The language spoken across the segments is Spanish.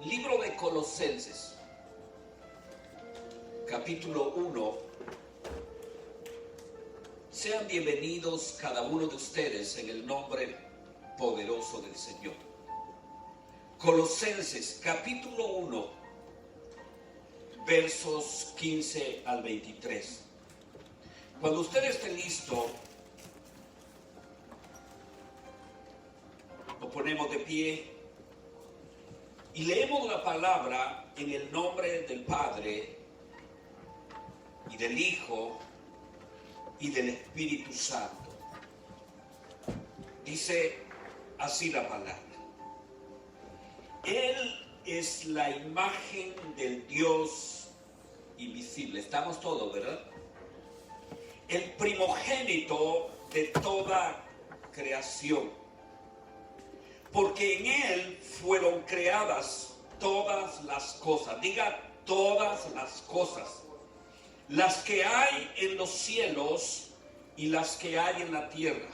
Libro de Colosenses, capítulo 1. Sean bienvenidos cada uno de ustedes en el nombre poderoso del Señor. Colosenses, capítulo 1, versos 15 al 23. Cuando usted esté listo, nos ponemos de pie y leemos la palabra en el nombre del Padre y del Hijo y del Espíritu Santo. Dice así la palabra: Él es la imagen del Dios invisible. Estamos todos, ¿verdad? El primogénito de toda creación. Porque en Él fueron creadas todas las cosas. Diga todas las cosas. Las que hay en los cielos y las que hay en la tierra.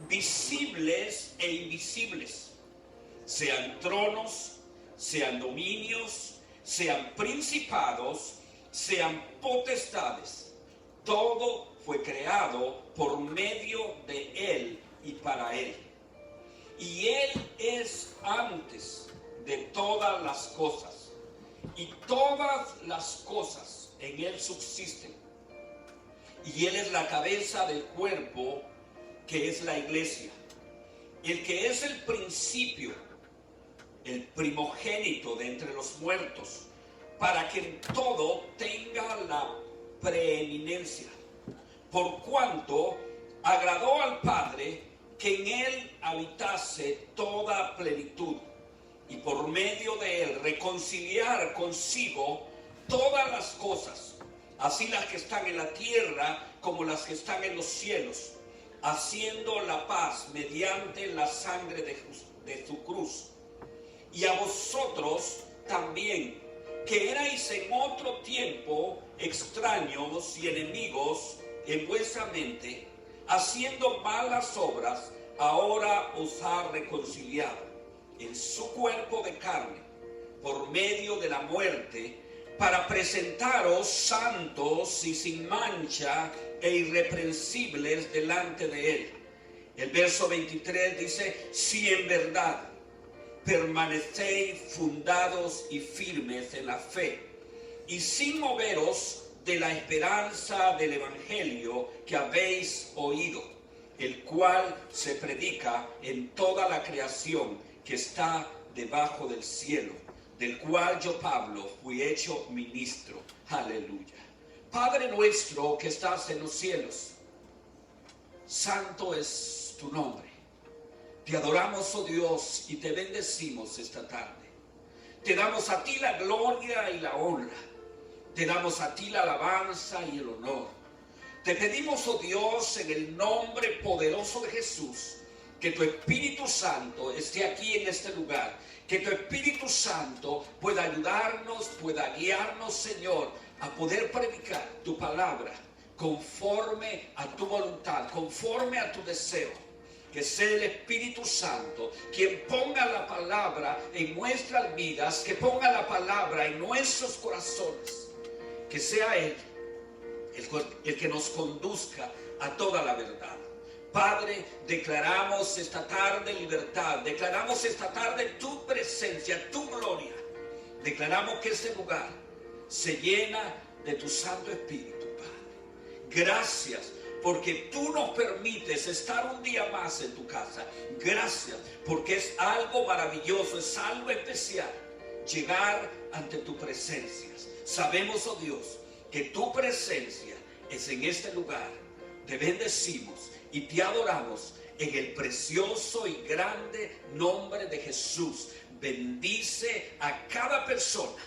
Visibles e invisibles. Sean tronos, sean dominios, sean principados, sean potestades. Todo fue creado por medio de Él y para Él. Y Él es antes de todas las cosas, y todas las cosas en Él subsisten. Y Él es la cabeza del cuerpo, que es la iglesia, el que es el principio, el primogénito de entre los muertos, para que en todo tenga la preeminencia, por cuanto agradó al Padre que en Él habitase toda plenitud, y por medio de Él reconciliar consigo todas las cosas, así las que están en la tierra como las que están en los cielos, haciendo la paz mediante la sangre de su cruz. Y a vosotros también, que erais en otro tiempo extraños y enemigos en vuestra mente, haciendo malas obras, ahora os ha reconciliado en su cuerpo de carne por medio de la muerte, para presentaros santos y sin mancha e irreprensibles delante de Él. El verso 23 dice: si en verdad permanecéis fundados y firmes en la fe, y sin moveros de la esperanza del Evangelio que habéis oído, el cual se predica en toda la creación que está debajo del cielo, del cual yo, Pablo, fui hecho ministro. Aleluya. Padre nuestro que estás en los cielos, santo es tu nombre. Te adoramos, oh Dios, y te bendecimos esta tarde. Te damos a ti la gloria y la honra. Te damos a ti la alabanza y el honor. Te pedimos, oh Dios, en el nombre poderoso de Jesús, que tu Espíritu Santo esté aquí en este lugar. Que tu Espíritu Santo pueda ayudarnos, pueda guiarnos, Señor, a poder predicar tu palabra conforme a tu voluntad, conforme a tu deseo. Que sea el Espíritu Santo quien ponga la palabra en nuestras vidas, que ponga la palabra en nuestros corazones. Que sea Él el que nos conduzca a toda la verdad. Padre, declaramos esta tarde libertad, declaramos esta tarde tu presencia, tu gloria. Declaramos que este lugar se llena de tu Santo Espíritu, Padre. Gracias porque tú nos permites estar un día más en tu casa. Gracias porque es algo maravilloso, es algo especial llegar ante tu presencia. Sabemos, oh Dios, que tu presencia es en este lugar. Te bendecimos y te adoramos en el precioso y grande nombre de Jesús. Bendice a cada persona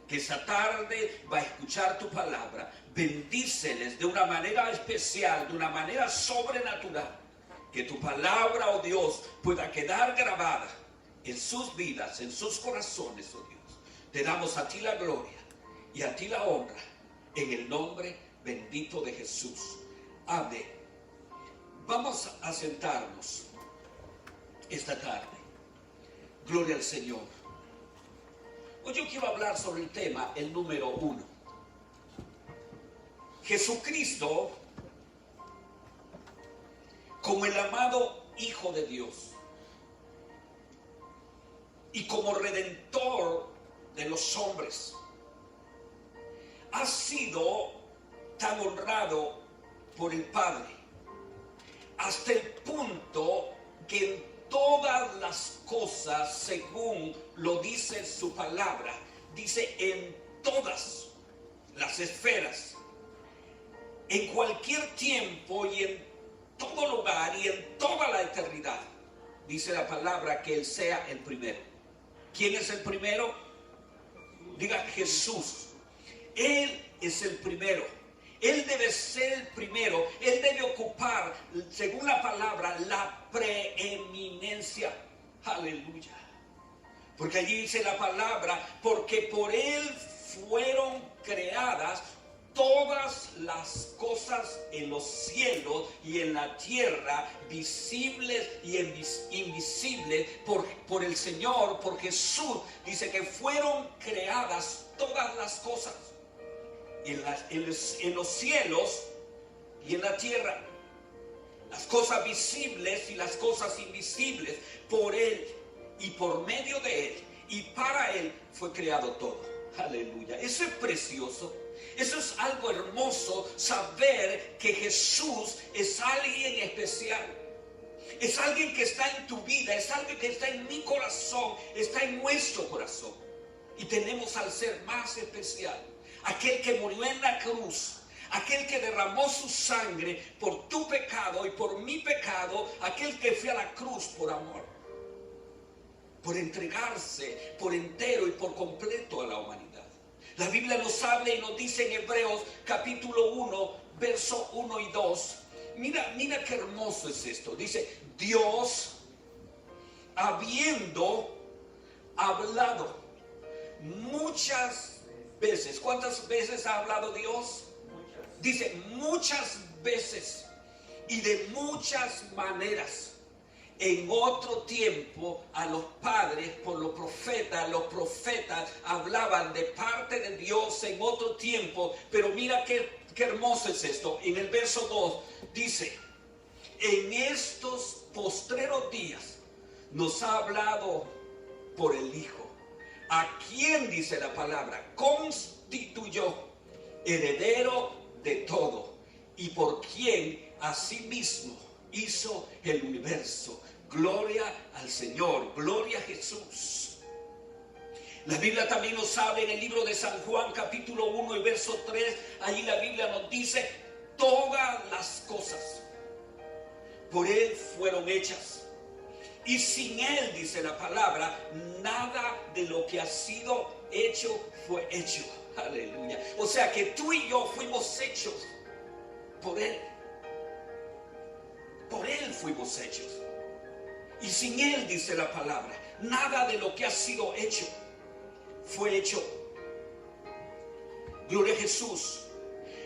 que esta tarde va a escuchar tu palabra. Bendíceles de una manera especial, de una manera sobrenatural. Que tu palabra, oh Dios, pueda quedar grabada en sus vidas, en sus corazones, oh Dios. Te damos a ti la gloria y a ti la honra en el nombre bendito de Jesús. Amén. Vamos a sentarnos esta tarde. Gloria al Señor. Hoy yo quiero hablar sobre el tema, el número 1. Jesucristo como el amado Hijo de Dios y como Redentor de los hombres, ha sido tan honrado por el Padre, hasta el punto que en todas las cosas, según lo dice su palabra, dice en todas las esferas, en cualquier tiempo y en todo lugar y en toda la eternidad, dice la palabra que Él sea el primero. ¿Quién es el primero? Diga Jesús. Él es el primero. Él debe ser el primero. Él debe ocupar, según la palabra, la preeminencia. Aleluya. Porque allí dice la palabra, porque por Él fueron creadas todas las cosas en los cielos y en la tierra, visibles y invisibles, por el Señor, por Jesús. Dice que fueron creadas todas las cosas en los cielos y en la tierra, las cosas visibles y las cosas invisibles, por Él y por medio de Él y para Él fue creado todo. Aleluya. Eso es precioso. Eso es algo hermoso, saber que Jesús es alguien especial. Es alguien que está en tu vida, es alguien que está en mi corazón, está en nuestro corazón. Y tenemos al ser más especial, aquel que murió en la cruz, aquel que derramó su sangre por tu pecado y por mi pecado, aquel que fue a la cruz por amor, por entregarse por entero y por completo a la humanidad. La Biblia nos habla y nos dice en Hebreos capítulo 1, verso 1 y 2. Mira qué hermoso es esto. Dice, Dios, habiendo hablado muchas veces. ¿Cuántas veces ha hablado Dios? Muchas. Dice, muchas veces y de muchas maneras. En otro tiempo a los padres por los profetas hablaban de parte de Dios en otro tiempo. Pero mira qué hermoso es esto. En el verso 2 dice, en estos postreros días nos ha hablado por el Hijo, a quien, dice la palabra, constituyó heredero de todo y por quien asimismo hizo el universo. Gloria al Señor, gloria a Jesús. La Biblia también nos habla en el libro de San Juan capítulo 1 y verso 3. Allí la Biblia nos dice, todas las cosas por Él fueron hechas. Y sin Él, dice la palabra, nada de lo que ha sido hecho fue hecho. Aleluya. O sea que tú y yo fuimos hechos por Él. Por Él fuimos hechos. Y sin Él, dice la palabra, nada de lo que ha sido hecho fue hecho. Gloria a Jesús.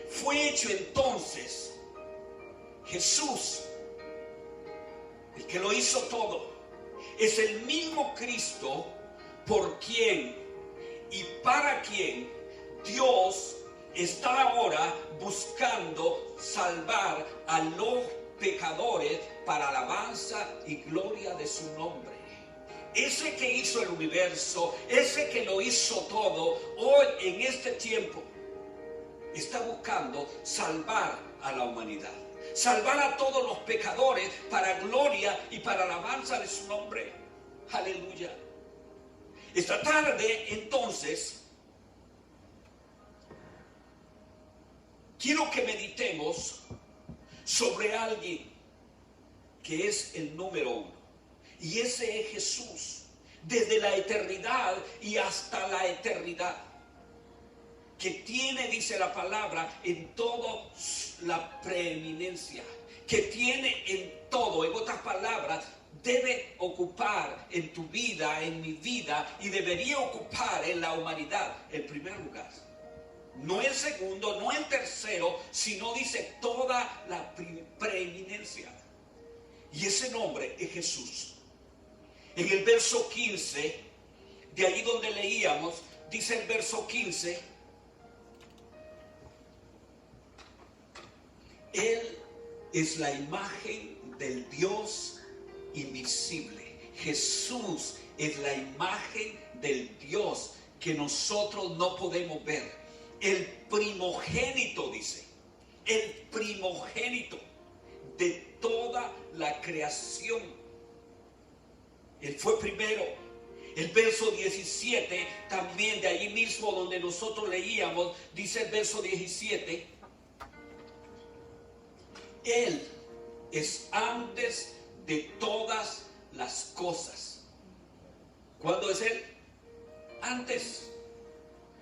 Fue hecho entonces Jesús, el que lo hizo todo. Es el mismo Cristo por quien y para quien Dios está ahora buscando salvar a los pecadores para alabanza y gloria de su nombre. Ese que hizo el universo, ese que lo hizo todo, hoy en este tiempo está buscando salvar a la humanidad, salvar a todos los pecadores para gloria y para alabanza de su nombre. Aleluya. Esta tarde entonces quiero que meditemos sobre alguien que es el número 1. Y ese es Jesús, desde la eternidad y hasta la eternidad. Que tiene, dice la palabra, en todo la preeminencia. Que tiene en todo, en otras palabras, debe ocupar en tu vida, en mi vida, y debería ocupar en la humanidad el primer lugar. No el segundo, no el tercero, sino dice toda la preeminencia. Y ese nombre es Jesús. En el verso 15 de ahí donde leíamos, dice el verso 15, Él es la imagen del Dios invisible. Jesús es la imagen del Dios que nosotros no podemos ver. El primogénito, dice, el primogénito de toda la creación. Él fue primero. El verso 17, también de allí mismo donde nosotros leíamos, dice el verso 17, Él es antes de todas las cosas. ¿Cuándo es Él? Antes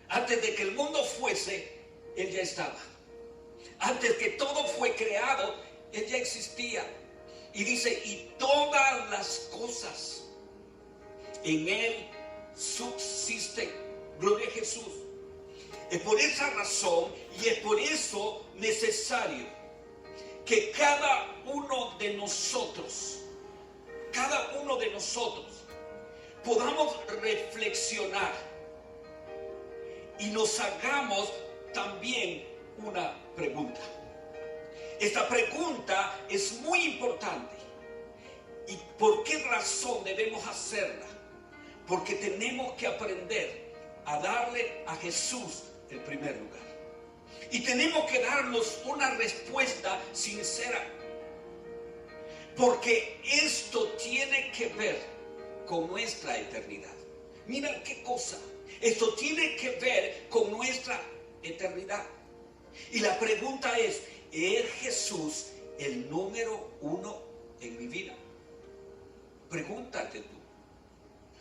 de que el mundo fuese, Él ya estaba. Antes que todo fue creado, Él ya existía. Y dice, y todas las cosas en Él subsisten. Gloria a Jesús. Es por esa razón y es por eso necesario que cada uno de nosotros podamos reflexionar y nos hagamos también una pregunta. Esta pregunta es muy importante. ¿Y por qué razón debemos hacerla? Porque tenemos que aprender a darle a Jesús el primer lugar. Y tenemos que darnos una respuesta sincera. Porque esto tiene que ver con nuestra eternidad. Mira qué cosa. Esto tiene que ver con nuestra eternidad. Y la pregunta es Jesús el número uno en mi vida? Pregúntate tú.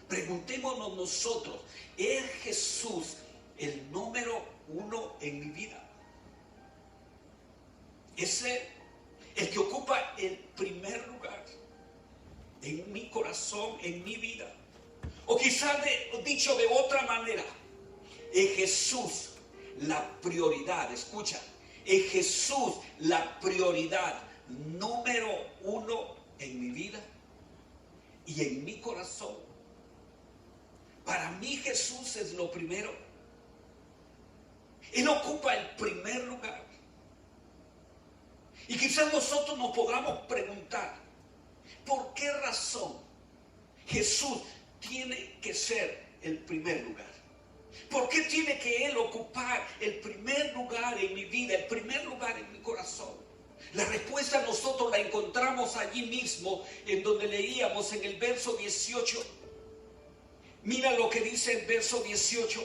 Preguntémonos nosotros, ¿es Jesús el número uno en mi vida? ¿Es Él el que ocupa el primer lugar en mi corazón, en mi vida? O quizás dicho de otra manera, ¿es Jesús la prioridad? Escucha, ¿es Jesús la prioridad número uno en mi vida y en mi corazón? Para mí Jesús es lo primero. Él ocupa el primer lugar. Y quizás nosotros nos podamos preguntar, ¿por qué razón Jesús tiene que ser el primer lugar? ¿Por qué tiene que Él ocupar el primer lugar en mi vida, el primer lugar en mi corazón? La respuesta nosotros la encontramos allí mismo, en donde leíamos en el verso 18. Mira lo que dice el verso 18.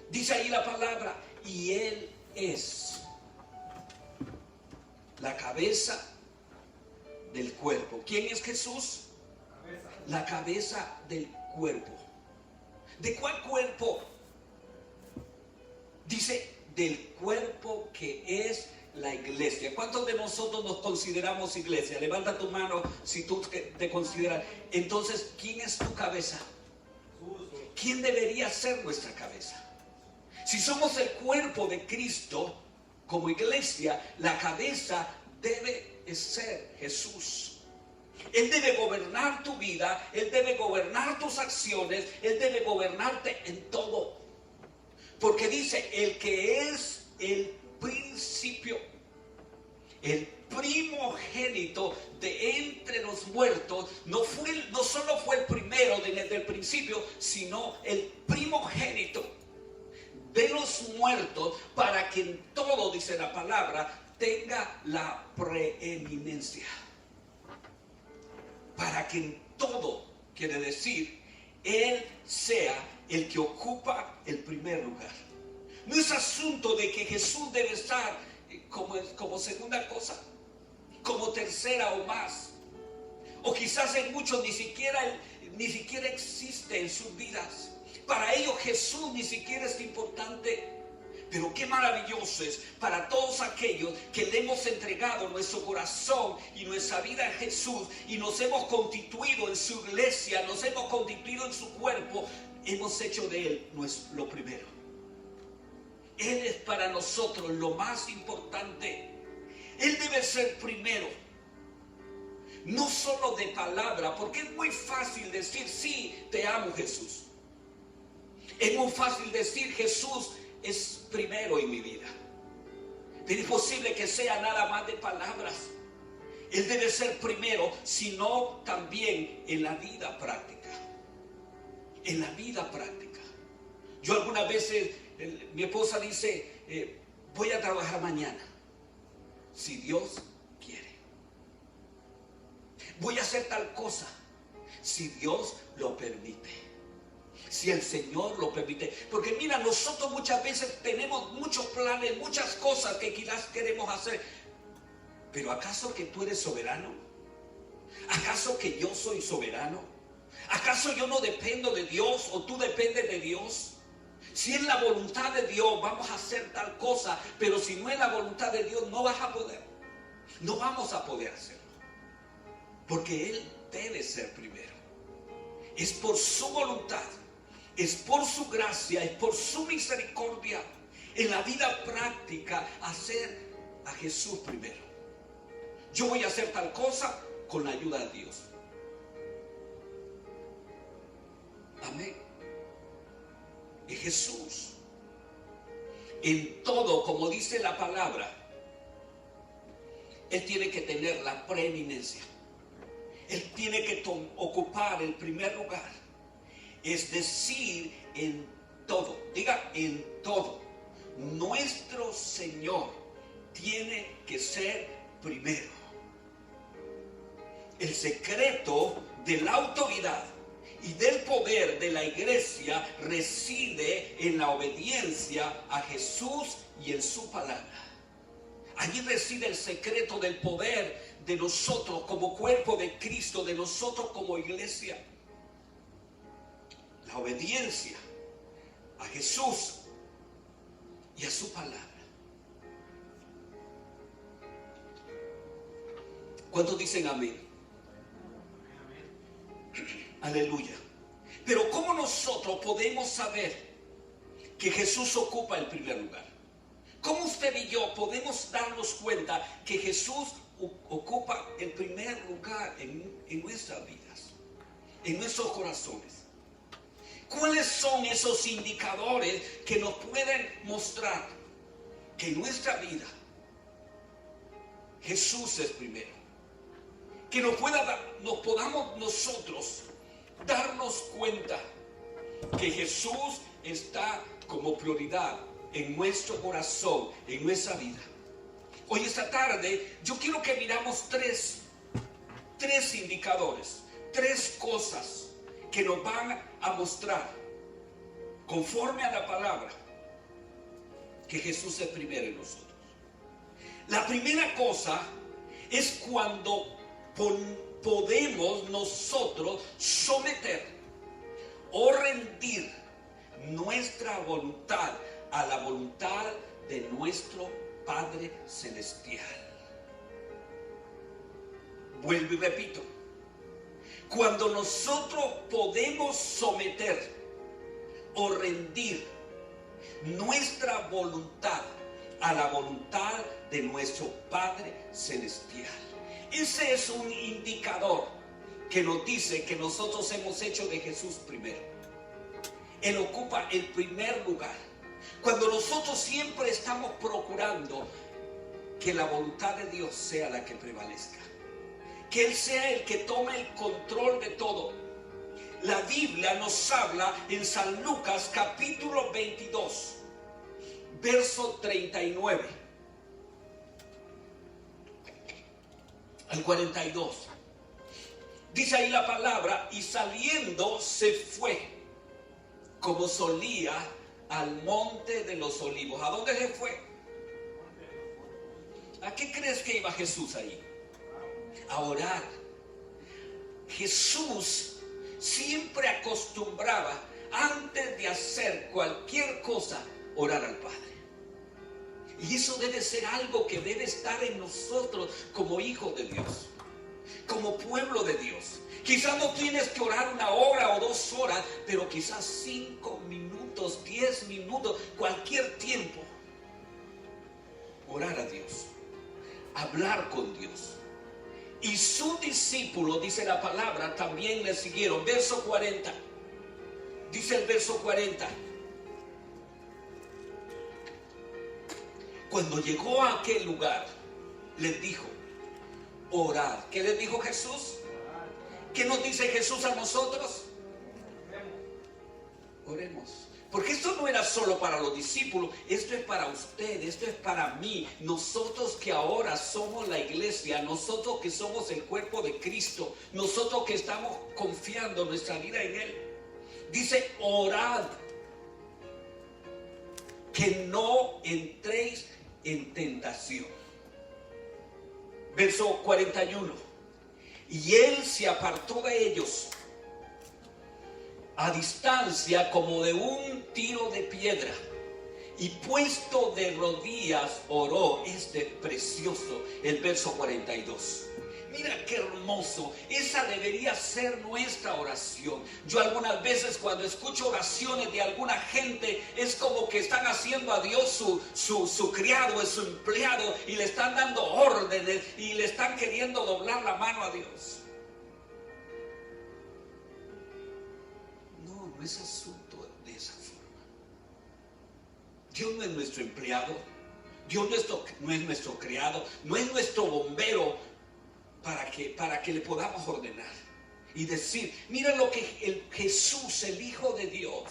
Dice ahí la palabra, y Él es la cabeza del cuerpo. ¿Quién es Jesús? La cabeza del cuerpo. ¿De cuál cuerpo? Dice, del cuerpo que es la iglesia. ¿Cuántos de nosotros nos consideramos iglesia? Levanta tu mano si tú te consideras. Entonces, ¿quién es tu cabeza? ¿Quién debería ser nuestra cabeza? Si somos el cuerpo de Cristo, como iglesia, la cabeza debe ser Jesús. Él debe gobernar tu vida, Él debe gobernar tus acciones, Él debe gobernarte en todo. Porque dice, el que es el principio, el primogénito de entre los muertos, no solo fue el primero desde el principio, sino el primogénito de los muertos, para que en todo, dice la palabra, tenga la preeminencia. Para que en todo, quiere decir, Él sea el que ocupa el primer lugar. No es asunto de que Jesús debe estar como segunda cosa, como tercera o más. O quizás en muchos ni siquiera existe en sus vidas. Para ellos Jesús ni siquiera es importante. Pero qué maravilloso es para todos aquellos que le hemos entregado nuestro corazón y nuestra vida a Jesús y nos hemos constituido en su iglesia, nos hemos constituido en su cuerpo, hemos hecho de Él lo primero. Él es para nosotros lo más importante. Él debe ser primero. No solo de palabra, porque es muy fácil decir, sí, te amo, Jesús. Es muy fácil decir, Jesús es primero en mi vida. Pero es posible que sea nada más de palabras. Él debe ser primero, sino también en la vida práctica. En la vida práctica. Yo algunas veces, mi esposa dice, voy a trabajar mañana, si Dios quiere. Voy a hacer tal cosa, si Dios lo permite. Si el Señor lo permite. Porque mira, nosotros muchas veces tenemos muchos planes, muchas cosas que quizás queremos hacer. Pero ¿acaso que tú eres soberano? ¿Acaso que yo soy soberano? ¿Acaso yo no dependo de Dios o tú dependes de Dios? Si es la voluntad de Dios, vamos a hacer tal cosa. Pero si no es la voluntad de Dios, no vas a poder. No vamos a poder hacerlo. Porque Él debe ser primero. Es por su voluntad. Es por su gracia, es por su misericordia en la vida práctica hacer a Jesús primero. Yo voy a hacer tal cosa con la ayuda de Dios. Amén. Y Jesús, en todo, como dice la palabra, Él tiene que tener la preeminencia. Él tiene que ocupar el primer lugar. Es decir, en todo. Diga, en todo. Nuestro Señor tiene que ser primero. El secreto de la autoridad y del poder de la iglesia reside en la obediencia a Jesús y en su palabra. Allí reside el secreto del poder de nosotros como cuerpo de Cristo, de nosotros como iglesia. La obediencia a Jesús y a su palabra. ¿Cuántos dicen amén? Aleluya. Pero ¿cómo nosotros podemos saber que Jesús ocupa el primer lugar? ¿Cómo usted y yo podemos darnos cuenta que Jesús ocupa el primer lugar en nuestras vidas, en nuestros corazones? ¿Cuáles son esos indicadores que nos pueden mostrar que en nuestra vida Jesús es primero? Que nos podamos nosotros darnos cuenta que Jesús está como prioridad en nuestro corazón, en nuestra vida. Hoy esta tarde yo quiero que miramos tres indicadores, tres cosas que nos van a mostrar, conforme a la palabra, que Jesús es primero en nosotros. La primera cosa es cuando podemos nosotros someter o rendir nuestra voluntad a la voluntad de nuestro Padre Celestial. Vuelvo y repito. Cuando nosotros podemos someter o rendir nuestra voluntad a la voluntad de nuestro Padre Celestial. Ese es un indicador que nos dice que nosotros hemos hecho de Jesús primero. Él ocupa el primer lugar. Cuando nosotros siempre estamos procurando que la voluntad de Dios sea la que prevalezca. Que Él sea el que tome el control de todo. La Biblia nos habla en San Lucas capítulo 22, verso 39 al 42. Dice ahí la palabra, y saliendo se fue, como solía, al monte de los olivos. ¿A dónde se fue? ¿A qué crees que iba Jesús ahí? A orar. Jesús siempre acostumbraba, antes de hacer cualquier cosa, orar al Padre. Y eso debe ser algo que debe estar en nosotros como hijos de Dios, como pueblo de Dios. Quizás no tienes que orar 1 hora o 2 horas, pero quizás 5 minutos, 10 minutos, cualquier tiempo. Orar a Dios, hablar con Dios. Y sus discípulos, dice la palabra, también le siguieron. Verso 40. Dice el verso 40. Cuando llegó a aquel lugar, les dijo, orad. ¿Qué les dijo Jesús? ¿Qué nos dice Jesús a nosotros? Oremos. Porque esto no era solo para los discípulos, esto es para usted, esto es para mí. Nosotros que ahora somos la iglesia, nosotros que somos el cuerpo de Cristo, nosotros que estamos confiando nuestra vida en Él. Dice, orad, que no entréis en tentación. Verso 41. Y Él se apartó de ellos a distancia como de un tiro de piedra, y puesto de rodillas oró. Precioso el verso 42. Mira qué hermoso. Esa debería ser nuestra oración. Yo algunas veces cuando escucho oraciones de alguna gente, es como que están haciendo a Dios su criado, es su empleado, y le están dando órdenes y le están queriendo doblar la mano a Dios. No es asunto de esa forma. Dios no es nuestro empleado, Dios no es nuestro criado, no es nuestro bombero para que le podamos ordenar y decir, mira lo que Jesús, el Hijo de Dios,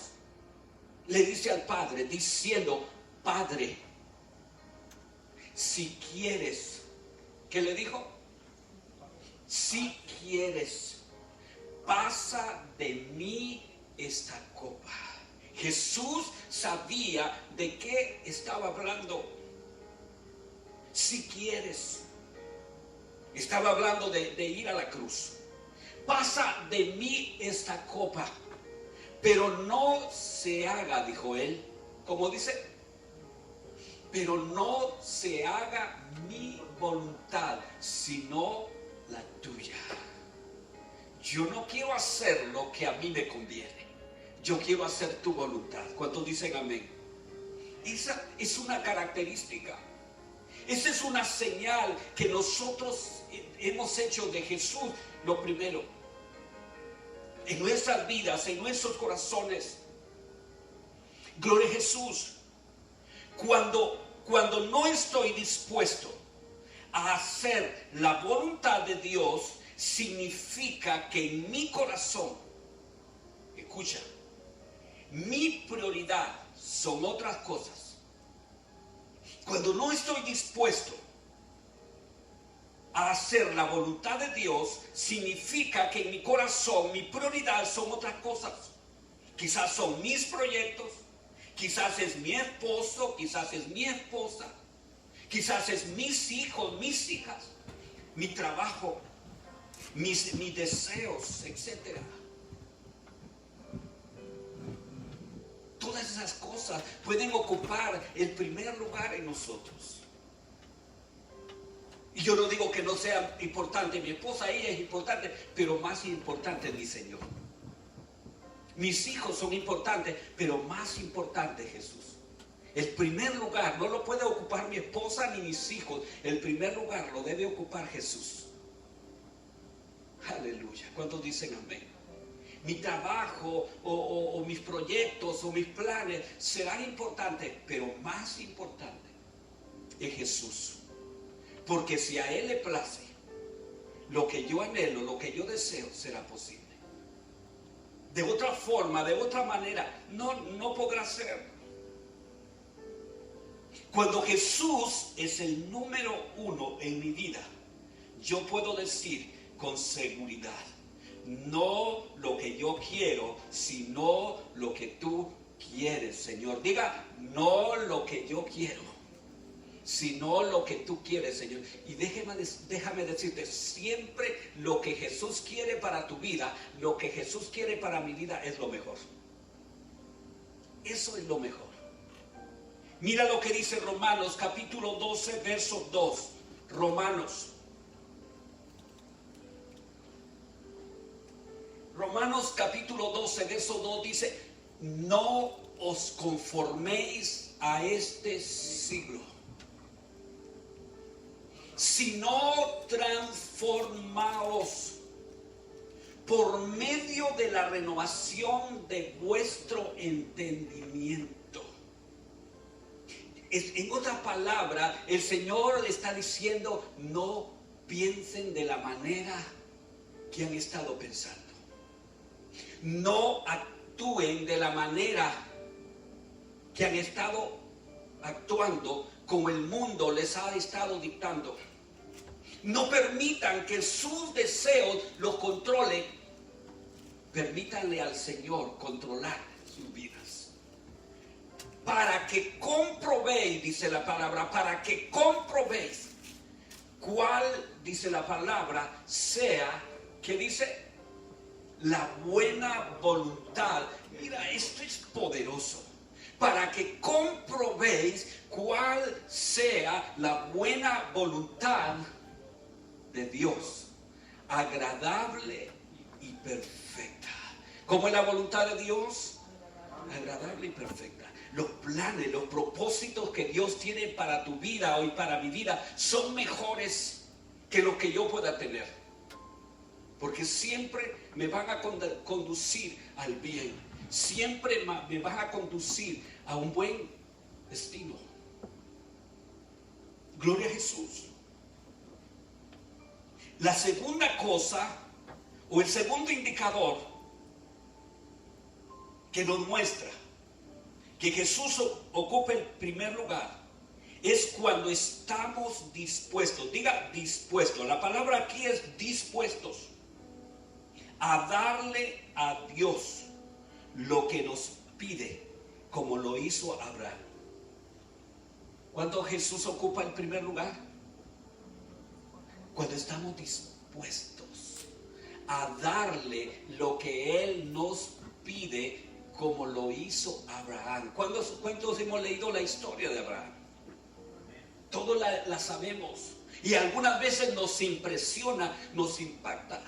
le dice al Padre, diciendo, Padre, si quieres, ¿qué le dijo? Si quieres, pasa de mí esta copa. Jesús sabía de qué estaba hablando. Si quieres, estaba hablando de ir a la cruz. Pasa de mí esta copa, pero no se haga, dijo él, como dice, pero no se haga mi voluntad, sino la tuya. Yo no quiero hacer lo que a mí me conviene, yo quiero hacer tu voluntad. ¿Cuántos dicen amén? Esa es una característica. Esa es una señal que nosotros hemos hecho de Jesús lo primero en nuestras vidas, en nuestros corazones. Gloria a Jesús. Cuando no estoy dispuesto a hacer la voluntad de Dios, significa que en mi corazón, escucha, mi prioridad son otras cosas. Cuando no estoy dispuesto a hacer la voluntad de Dios, significa que en mi corazón mi prioridad son otras cosas. Quizás son mis proyectos, quizás es mi esposo, quizás es mi esposa, quizás es mis hijos, mis hijas, mi trabajo, mis deseos, etc. Todas esas cosas pueden ocupar el primer lugar en nosotros. Y yo no digo que no sea importante mi esposa, ella es importante, pero más importante es mi Señor. Mis hijos son importantes, pero más importante es Jesús. El primer lugar no lo puede ocupar mi esposa ni mis hijos. El primer lugar lo debe ocupar Jesús. Aleluya. ¿Cuántos dicen amén? Mi trabajo o mis proyectos o mis planes serán importantes, pero más importante es Jesús. Porque si a Él le place, lo que yo anhelo, lo que yo deseo, será posible. De otra forma, de otra manera, no podrá ser. Cuando Jesús es el número uno en mi vida, yo puedo decir con seguridad, no lo que yo quiero, sino lo que tú quieres, Señor. Diga, no lo que yo quiero, sino lo que tú quieres, Señor. Y déjame decirte, siempre lo que Jesús quiere para tu vida, lo que Jesús quiere para mi vida es lo mejor. Eso es lo mejor. Mira lo que dice Romanos capítulo 12, verso 2. Romanos capítulo 12, verso 2 dice, no os conforméis a este siglo, sino transformaos por medio de la renovación de vuestro entendimiento. En otras palabras, el Señor le está diciendo, no piensen de la manera que han estado pensando. No actúen de la manera que han estado actuando, como el mundo les ha estado dictando. No permitan que sus deseos los controlen. Permítanle al Señor controlar sus vidas. Para que comprobéis, dice la palabra, para que comprobéis cuál, dice la palabra, sea, que dice, la buena voluntad. Mira, esto es poderoso. Para que comprobéis cuál sea la buena voluntad de Dios, agradable y perfecta. ¿Cómo es la voluntad de Dios? Agradable y perfecta. Los planes, los propósitos que Dios tiene para tu vida o para mi vida son mejores que los que yo pueda tener. Porque siempre me van a conducir al bien. Siempre me van a conducir a un buen destino. Gloria a Jesús. La segunda cosa, o el segundo indicador que nos muestra que Jesús ocupa el primer lugar, es cuando estamos dispuestos. Diga dispuestos. La palabra aquí es dispuestos a darle a Dios lo que nos pide, como lo hizo Abraham. ¿Cuándo Jesús ocupa el primer lugar? Cuando estamos dispuestos a darle lo que Él nos pide, como lo hizo Abraham. ¿Cuántos hemos leído la historia de Abraham? Todos la sabemos. Y algunas veces nos impresiona, nos impacta.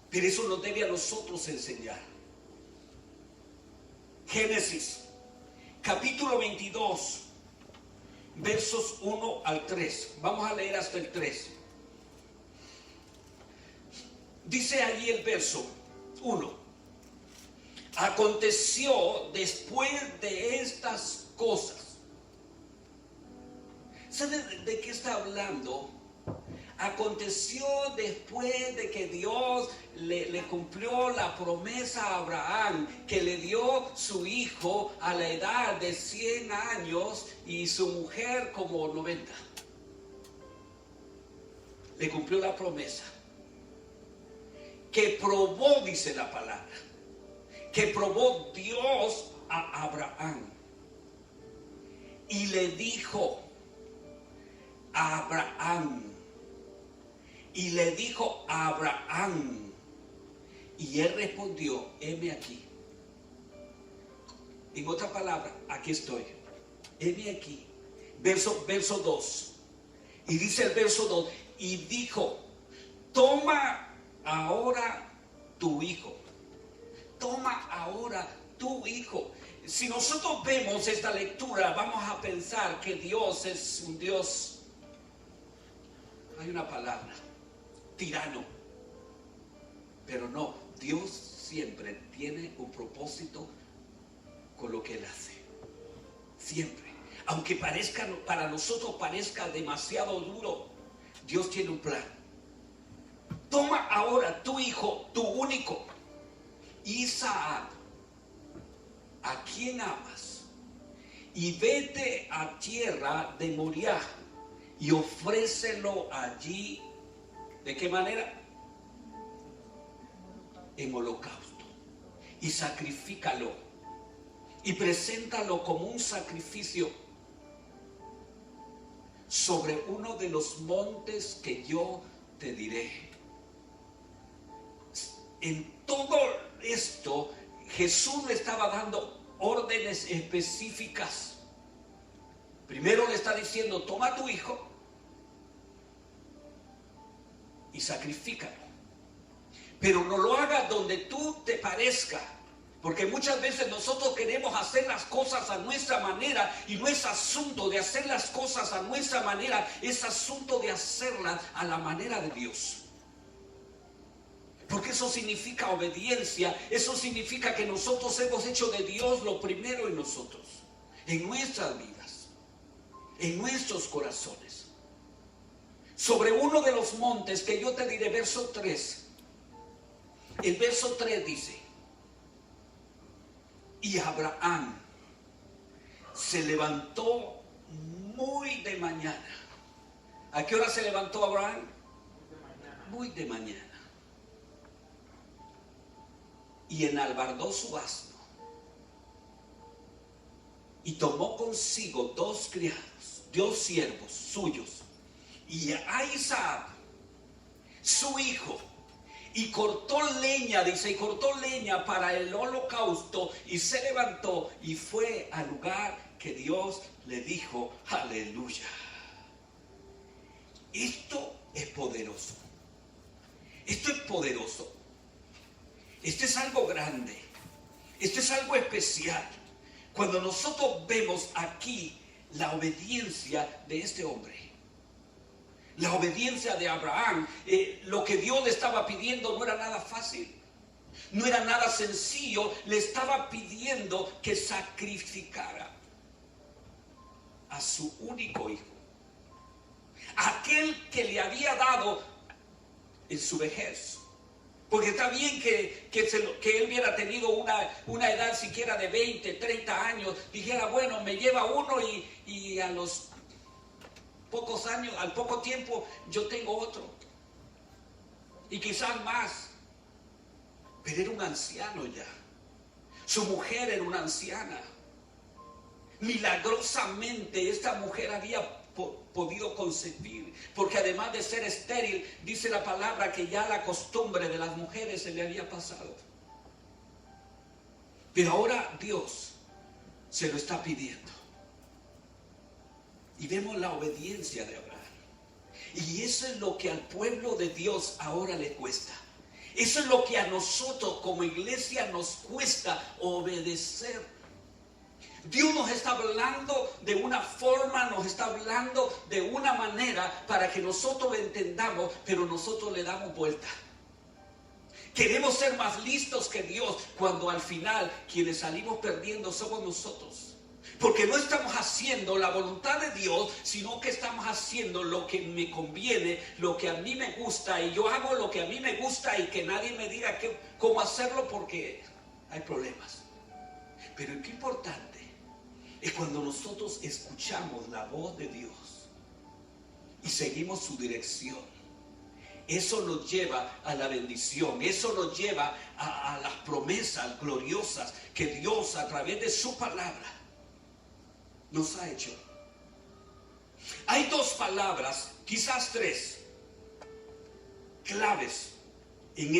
Pero eso nos debe a nosotros enseñar. Génesis, capítulo 22, versos 1 al 3. Vamos a leer hasta el 3. Dice allí el verso 1. Aconteció después de estas cosas. ¿Sabe de qué está hablando? Aconteció después de que Dios le cumplió la promesa a Abraham, que le dio su hijo a la edad de 100 años y su mujer como 90. Le cumplió la promesa. Que probó, dice la palabra, que probó Dios a Abraham. Y le dijo a Abraham, y le dijo a Abraham, y él respondió, heme aquí. En otra palabra, aquí estoy. Heme aquí. Verso 2. Y dice el verso 2, y dijo, toma ahora tu hijo. Toma ahora tu hijo. Si nosotros vemos esta lectura, vamos a pensar que Dios es un Dios, hay una palabra, tirano. Pero no, Dios siempre tiene un propósito con lo que Él hace. Siempre. Aunque parezca, para nosotros parezca demasiado duro, Dios tiene un plan. Toma ahora tu hijo, tu único, Isaac, a quien amas, y vete a tierra de Moriah y ofrécelo allí. ¿De qué manera? En holocausto. Y sacrifícalo. Y preséntalo como un sacrificio sobre uno de los montes que yo te diré. En todo esto, Jesús le estaba dando órdenes específicas. Primero le está diciendo, toma a tu hijo y sacrifícalo. Pero no lo hagas donde tú te parezca, Porque muchas veces nosotros queremos hacer las cosas a nuestra manera y no es asunto de hacer las cosas a nuestra manera, es asunto de hacerlas a la manera de Dios. Porque eso significa obediencia, eso significa que nosotros hemos hecho de Dios lo primero en nosotros, en nuestras vidas, en nuestros corazones. Sobre uno de los montes que yo te diré, verso 3, el verso 3 dice: y Abraham se levantó muy de mañana. ¿A qué hora se levantó Abraham? Muy de mañana. Y enalbardó su asno y tomó consigo 2 criados, 2 siervos suyos, y a Isaac, su hijo, y cortó leña, dice, y cortó leña para el holocausto, y se levantó y fue al lugar que Dios le dijo. Aleluya. Esto es poderoso. Esto es poderoso. Esto es algo grande. Esto es algo especial. Cuando nosotros vemos aquí la obediencia de este hombre, la obediencia de Abraham, lo que Dios le estaba pidiendo no era nada fácil, no era nada sencillo. Le estaba pidiendo que sacrificara a su único hijo, aquel que le había dado en su vejez. Porque está bien que él hubiera tenido una edad siquiera de 20, 30 años, dijera, bueno, me lleva uno y a los pocos años, al poco tiempo, yo tengo otro. Y quizás más. Pero era un anciano ya. Su mujer era una anciana. Milagrosamente esta mujer había podido concebir, porque además de ser estéril, dice la palabra que ya la costumbre de las mujeres se le había pasado. Pero ahora Dios se lo está pidiendo. Y vemos la obediencia de Abraham. Y eso es lo que al pueblo de Dios ahora le cuesta. Eso es lo que a nosotros como iglesia nos cuesta obedecer. Dios nos está hablando de una forma, nos está hablando de una manera para que nosotros lo entendamos, pero nosotros le damos vuelta. Queremos ser más listos que Dios, cuando al final quienes salimos perdiendo somos nosotros. Porque no estamos haciendo la voluntad de Dios, sino que estamos haciendo lo que me conviene, lo que a mí me gusta, y yo hago lo que a mí me gusta y que nadie me diga cómo hacerlo porque hay problemas. Pero qué importante es cuando nosotros escuchamos la voz de Dios y seguimos su dirección. Eso nos lleva a la bendición, eso nos lleva a las promesas gloriosas que Dios a través de su palabra nos ha hecho. Hay 2 palabras, quizás 3, claves en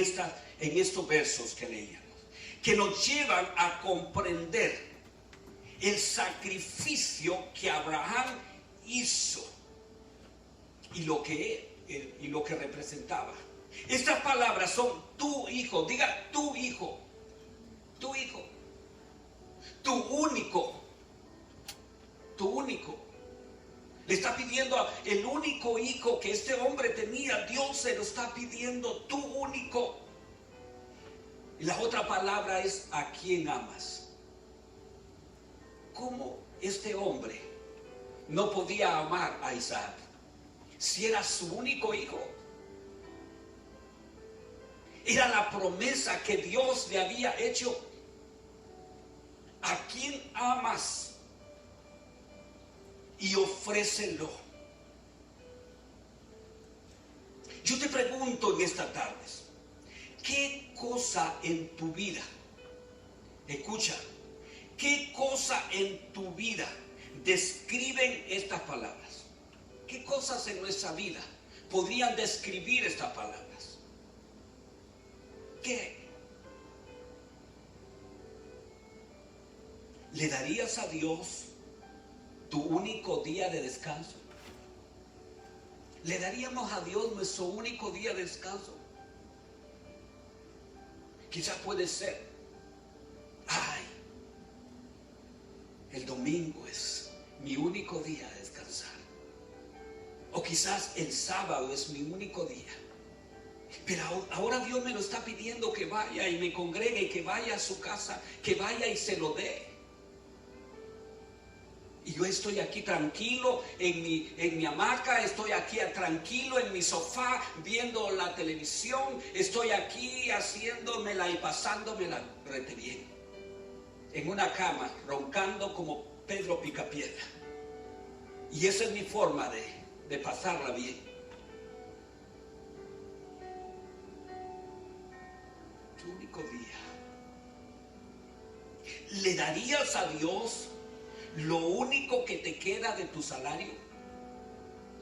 estos versos que leíamos, que nos llevan a comprender el sacrificio que Abraham hizo y lo que representaba. Estas palabras son tu hijo, diga tu hijo, tu único. Le está pidiendo el único hijo que este hombre tenía. Dios se lo está pidiendo, tu único. Y la otra palabra es a quien amas. ¿Cómo este hombre no podía amar a Isaac si era su único hijo? Era la promesa que Dios le había hecho. ¿A quién amas? Y ofrécelo. Yo te pregunto en esta tarde, ¿qué cosa en tu vida, escucha, qué cosa en tu vida describen estas palabras? ¿Qué cosas en nuestra vida podrían describir estas palabras? ¿Qué? ¿Le darías a Dios tu único día de descanso? ¿Le daríamos a Dios nuestro único día de descanso? Quizás puede ser Ay, el domingo es mi único día de descansar. O quizás el sábado es mi único día. Pero ahora Dios me lo está pidiendo que vaya y me congregue y que vaya a su casa, que vaya y se lo dé. Y yo estoy aquí tranquilo en mi hamaca, estoy aquí tranquilo en mi sofá viendo la televisión, estoy aquí haciéndomela y pasándomela rete bien. En una cama, roncando como Pedro Picapiedra. Y esa es mi forma de pasarla bien. Tu único día. ¿Le darías a Dios lo único que te queda de tu salario?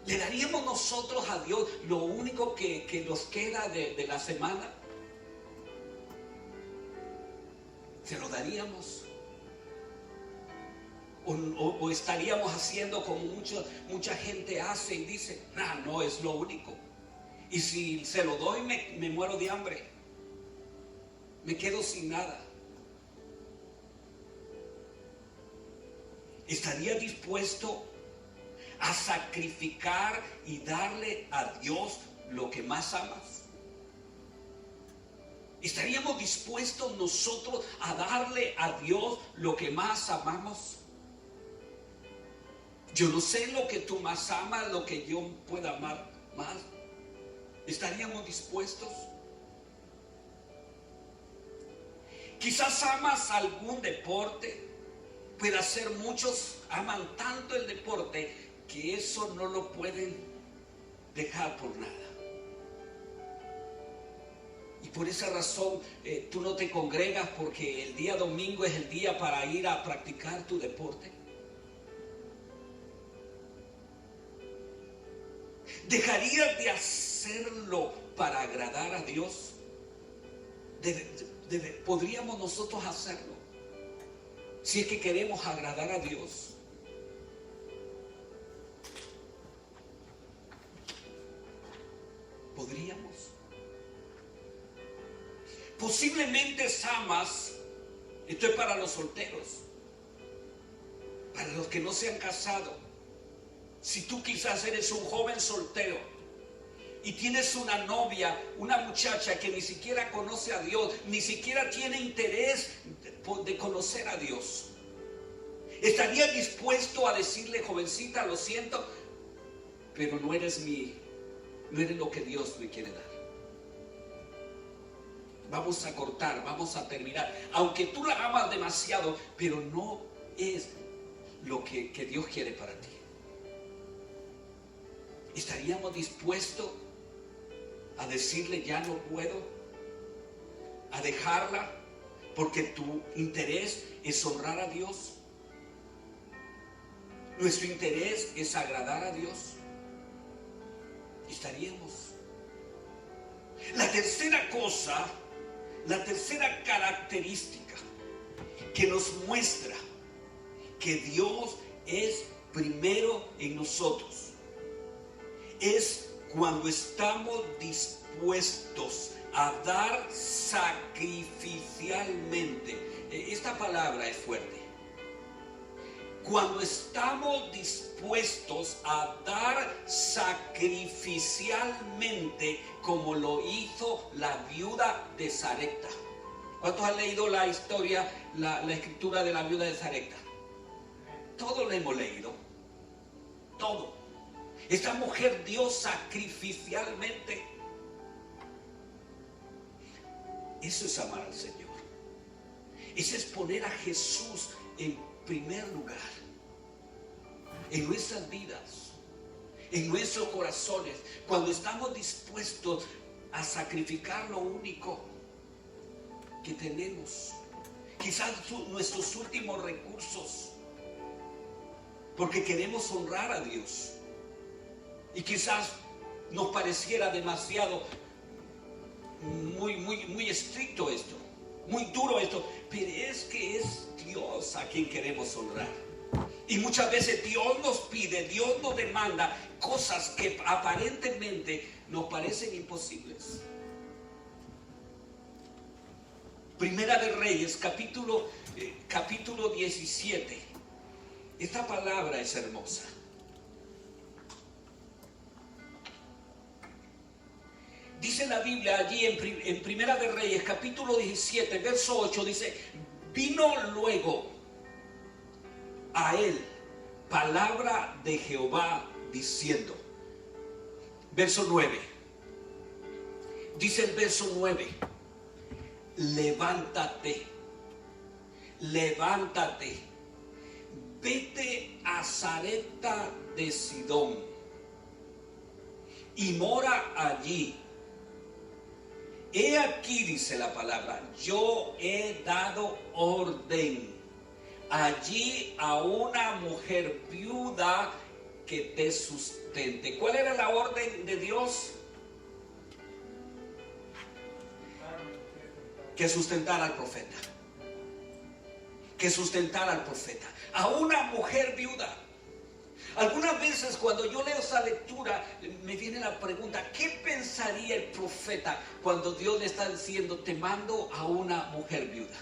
¿Le daríamos nosotros a Dios lo único que nos queda de la semana? ¿Se lo daríamos? ¿O estaríamos haciendo como mucha gente hace y dice, no es lo único? Y si se lo doy me muero de hambre. Me quedo sin nada. ¿Estaría dispuesto a sacrificar y darle a Dios lo que más amas? ¿Estaríamos dispuestos nosotros a darle a Dios lo que más amamos? Yo no sé lo que tú más amas, lo que yo pueda amar más. ¿Estaríamos dispuestos? Quizás amas algún deporte. Puede ser, muchos aman tanto el deporte que eso no lo pueden dejar por nada. Y por esa razón tú no te congregas porque el día domingo es el día para ir a practicar tu deporte. ¿Dejarías de hacerlo para agradar a Dios? ¿Podríamos nosotros hacerlo? Si es que queremos agradar a Dios. ¿Podríamos? Posiblemente amas, esto es para los solteros, para los que no se han casado. Si tú quizás eres un joven soltero y tienes una novia, una muchacha que ni siquiera conoce a Dios, ni siquiera tiene interés de conocer a Dios, ¿estarías dispuesto a decirle, jovencita, lo siento, pero no eres lo que Dios me quiere dar? Vamos a cortar, vamos a terminar. Aunque tú la amas demasiado, pero no es lo que Dios quiere para ti. ¿Estaríamos dispuestos a decirle ya no puedo? ¿A dejarla? Porque tu interés es honrar a Dios. Nuestro interés es agradar a Dios. ¿Estaríamos? La tercera cosa, la tercera característica que nos muestra que Dios es primero en nosotros es cuando estamos dispuestos a dar sacrificialmente. Esta palabra es fuerte. Cuando estamos dispuestos a dar sacrificialmente, como lo hizo la viuda de Sarepta. ¿Cuántos han leído la historia, la escritura de la viuda de Sarepta? Todos lo hemos leído. Todo. Esta mujer dio sacrificialmente. Eso es amar al Señor. Eso es poner a Jesús en primer lugar en nuestras vidas, en nuestros corazones. Cuando estamos dispuestos a sacrificar lo único que tenemos, quizás nuestros últimos recursos, porque queremos honrar a Dios. Y quizás nos pareciera demasiado muy estricto esto, muy duro esto, pero es que es Dios a quien queremos honrar. Y muchas veces Dios nos pide, Dios nos demanda cosas que aparentemente nos parecen imposibles. Primera de Reyes, capítulo 17. Esta palabra es hermosa. Dice la Biblia allí en Primera de Reyes, capítulo 17, verso 8, dice: vino luego a él palabra de Jehová diciendo. Verso 9. Dice el verso 9: levántate, levántate, vete a Sarepta de Sidón y mora allí. He aquí, dice la palabra, yo he dado orden allí a una mujer viuda que te sustente. ¿Cuál era la orden de Dios? Que sustentara al profeta. Que sustentara al profeta. A una mujer viuda. Algunas veces cuando yo leo esa lectura me viene la pregunta: ¿qué pensaría el profeta cuando Dios le está diciendo te mando a una mujer viuda?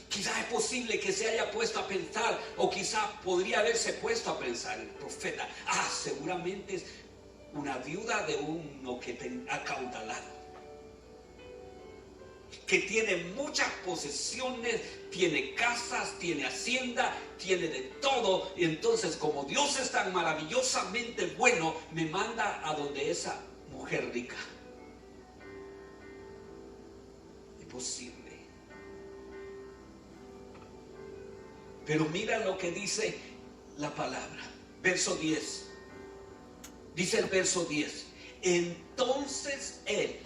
Quizás es posible que se haya puesto a pensar, o quizás podría haberse puesto a pensar el profeta: seguramente es una viuda de uno que te ha acaudalado, que tiene muchas posesiones, tiene casas, tiene hacienda, tiene de todo. Y entonces, como Dios es tan maravillosamente bueno, me manda a donde esa mujer rica. Es posible. Pero mira lo que dice la palabra. Verso 10. Dice el verso 10: entonces él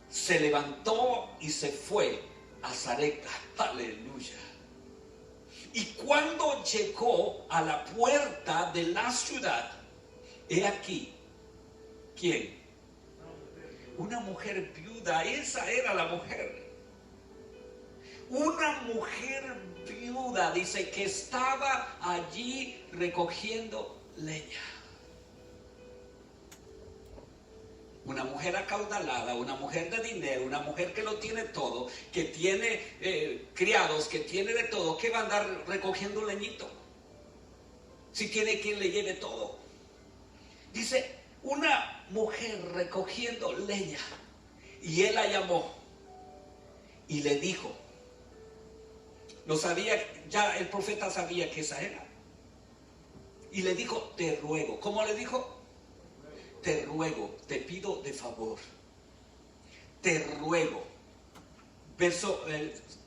se levantó y se fue a Sarepta. Aleluya. Y cuando llegó a la puerta de la ciudad, he aquí, ¿quién? Una mujer viuda. Esa era la mujer. Una mujer viuda, dice, que estaba allí recogiendo leña. Una mujer acaudalada, una mujer de dinero, una mujer que lo tiene todo, que tiene criados, que tiene de todo, que va a andar recogiendo leñito si tiene quien le lleve todo. Dice, una mujer recogiendo leña. Y él la llamó y le dijo, lo sabía, ya el profeta sabía que esa era, y le dijo: te ruego. ¿Cómo le dijo? Te ruego, te pido de favor, te ruego. Verso,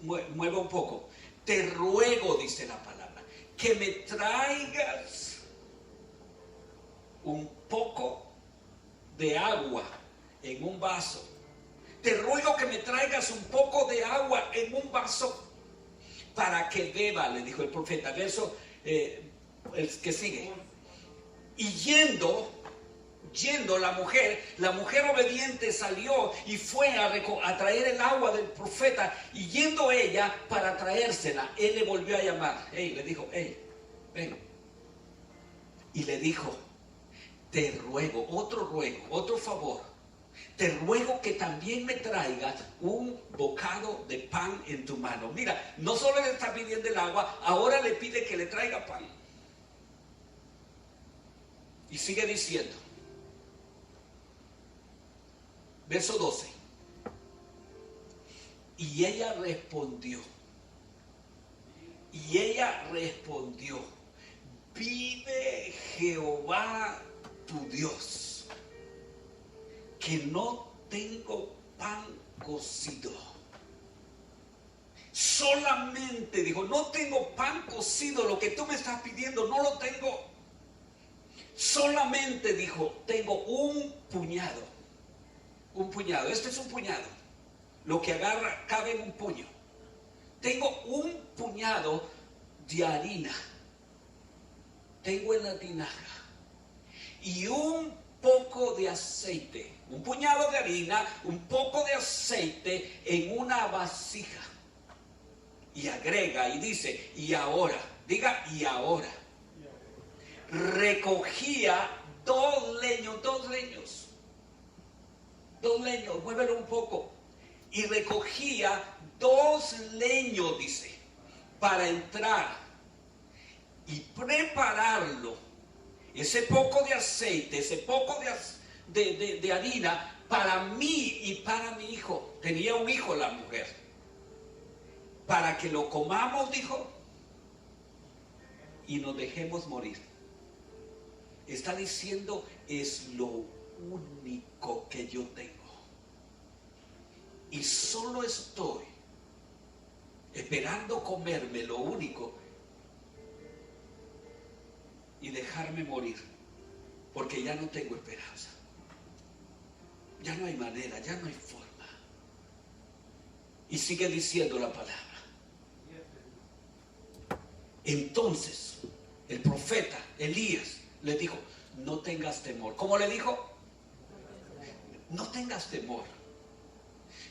mueva un poco. Te ruego, dice la palabra, que me traigas un poco de agua en un vaso. Te ruego que me traigas un poco de agua en un vaso para que beba, le dijo el profeta. Verso el que sigue. Y yendo la mujer obediente salió y fue a traer el agua del profeta. Y yendo ella para traérsela, él le volvió a llamar. Le dijo: ven. Y le dijo: te ruego, otro favor. Te ruego que también me traigas un bocado de pan en tu mano. Mira, no solo le está pidiendo el agua, ahora le pide que le traiga pan. Y sigue diciendo. Verso 12. Y ella respondió. Vive Jehová tu Dios, que no tengo pan cocido. Solamente dijo: no tengo pan cocido, lo que tú me estás pidiendo no lo tengo. Solamente dijo: tengo un puñado. Este es un puñado. Lo que agarra cabe en un puño. Tengo un puñado de harina. Tengo en la tinaja. Y un poco de aceite. Un puñado de harina, un poco de aceite en una vasija. Y agrega y dice: y ahora, diga, y ahora. Recogía dos leños. 2 leños, muévelo un poco. Y recogía 2 leños, dice, para entrar y prepararlo. Ese poco de aceite, ese poco de harina para mí y para mi hijo. Tenía un hijo la mujer. Para que lo comamos, dijo, y nos dejemos morir. Está diciendo, es lo único que yo tengo. Y solo estoy esperando comerme lo único y dejarme morir, porque ya no tengo esperanza. Ya no hay manera, ya no hay forma. Y sigue diciendo la palabra. Entonces el profeta Elías le dijo, no tengas temor. ¿Cómo le dijo? No tengas temor.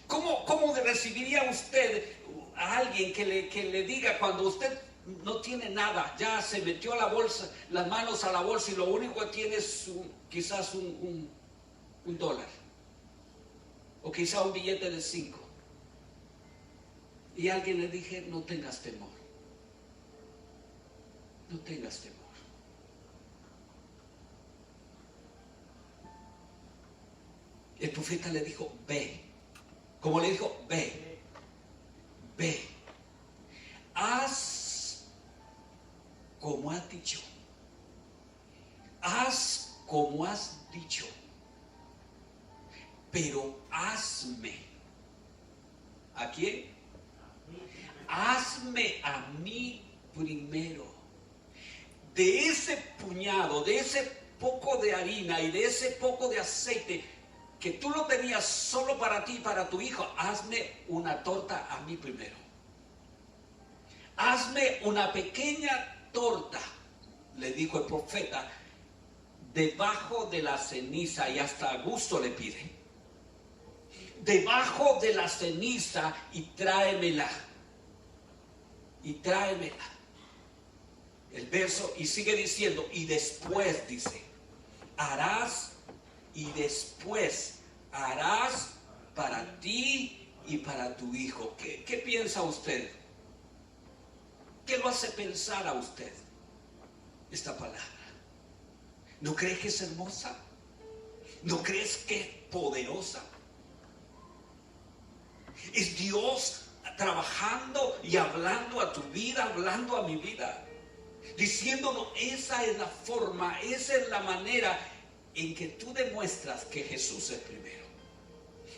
¿Cómo recibiría usted a alguien que le diga cuando usted no tiene nada, ya se metió a la bolsa, las manos a la bolsa y lo único que tiene es quizás un dólar o quizás un billete de 5, y alguien le dije, no tengas temor, no tengas temor? El profeta le dijo, ve. ¿Cómo le dijo? Ve, ve, haz como has dicho, haz como has dicho, pero hazme. ¿A quién? Hazme a mí primero. De ese puñado, de ese poco de harina y de ese poco de aceite que tú lo tenías solo para ti y para tu hijo, hazme una torta a mí primero. Hazme una pequeña torta, le dijo el profeta, debajo de la ceniza, y hasta a gusto le pide. Debajo de la ceniza y tráemela. Y tráemela. El verso, y sigue diciendo, y después dice, harás. Y después harás para ti y para tu hijo. ¿Qué piensa usted? ¿Qué lo hace pensar a usted esta palabra? ¿No crees que es hermosa? ¿No crees que es poderosa? Es Dios trabajando y hablando a tu vida, hablando a mi vida, diciéndonos, esa es la forma, esa es la manera en que tú demuestras que Jesús es primero,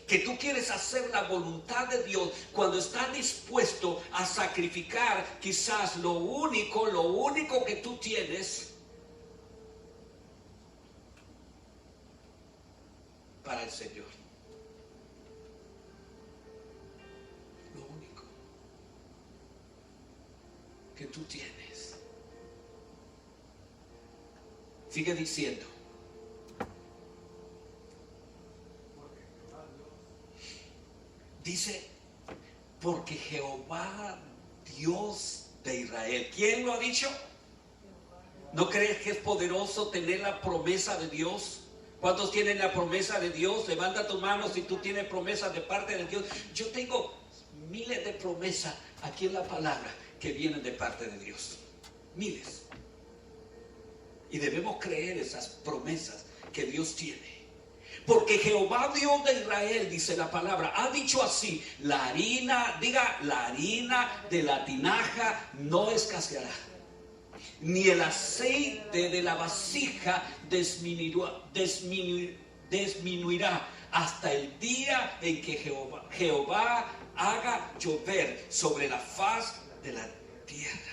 que tú quieres hacer la voluntad de Dios cuando estás dispuesto a sacrificar quizás lo único que tú tienes para el Señor. Lo único que tú tienes. Sigue diciendo, dice, porque Jehová, Dios de Israel. ¿Quién lo ha dicho? ¿No crees que es poderoso tener la promesa de Dios? ¿Cuántos tienen la promesa de Dios? Levanta tu mano si tú tienes promesas de parte de Dios. Yo tengo miles de promesas aquí en la palabra que vienen de parte de Dios. Miles. Y debemos creer esas promesas que Dios tiene. Porque Jehová Dios de Israel, dice la palabra, ha dicho así, la harina, diga, la harina de la tinaja no escaseará, ni el aceite de la vasija disminuirá hasta el día en que Jehová haga llover sobre la faz de la tierra.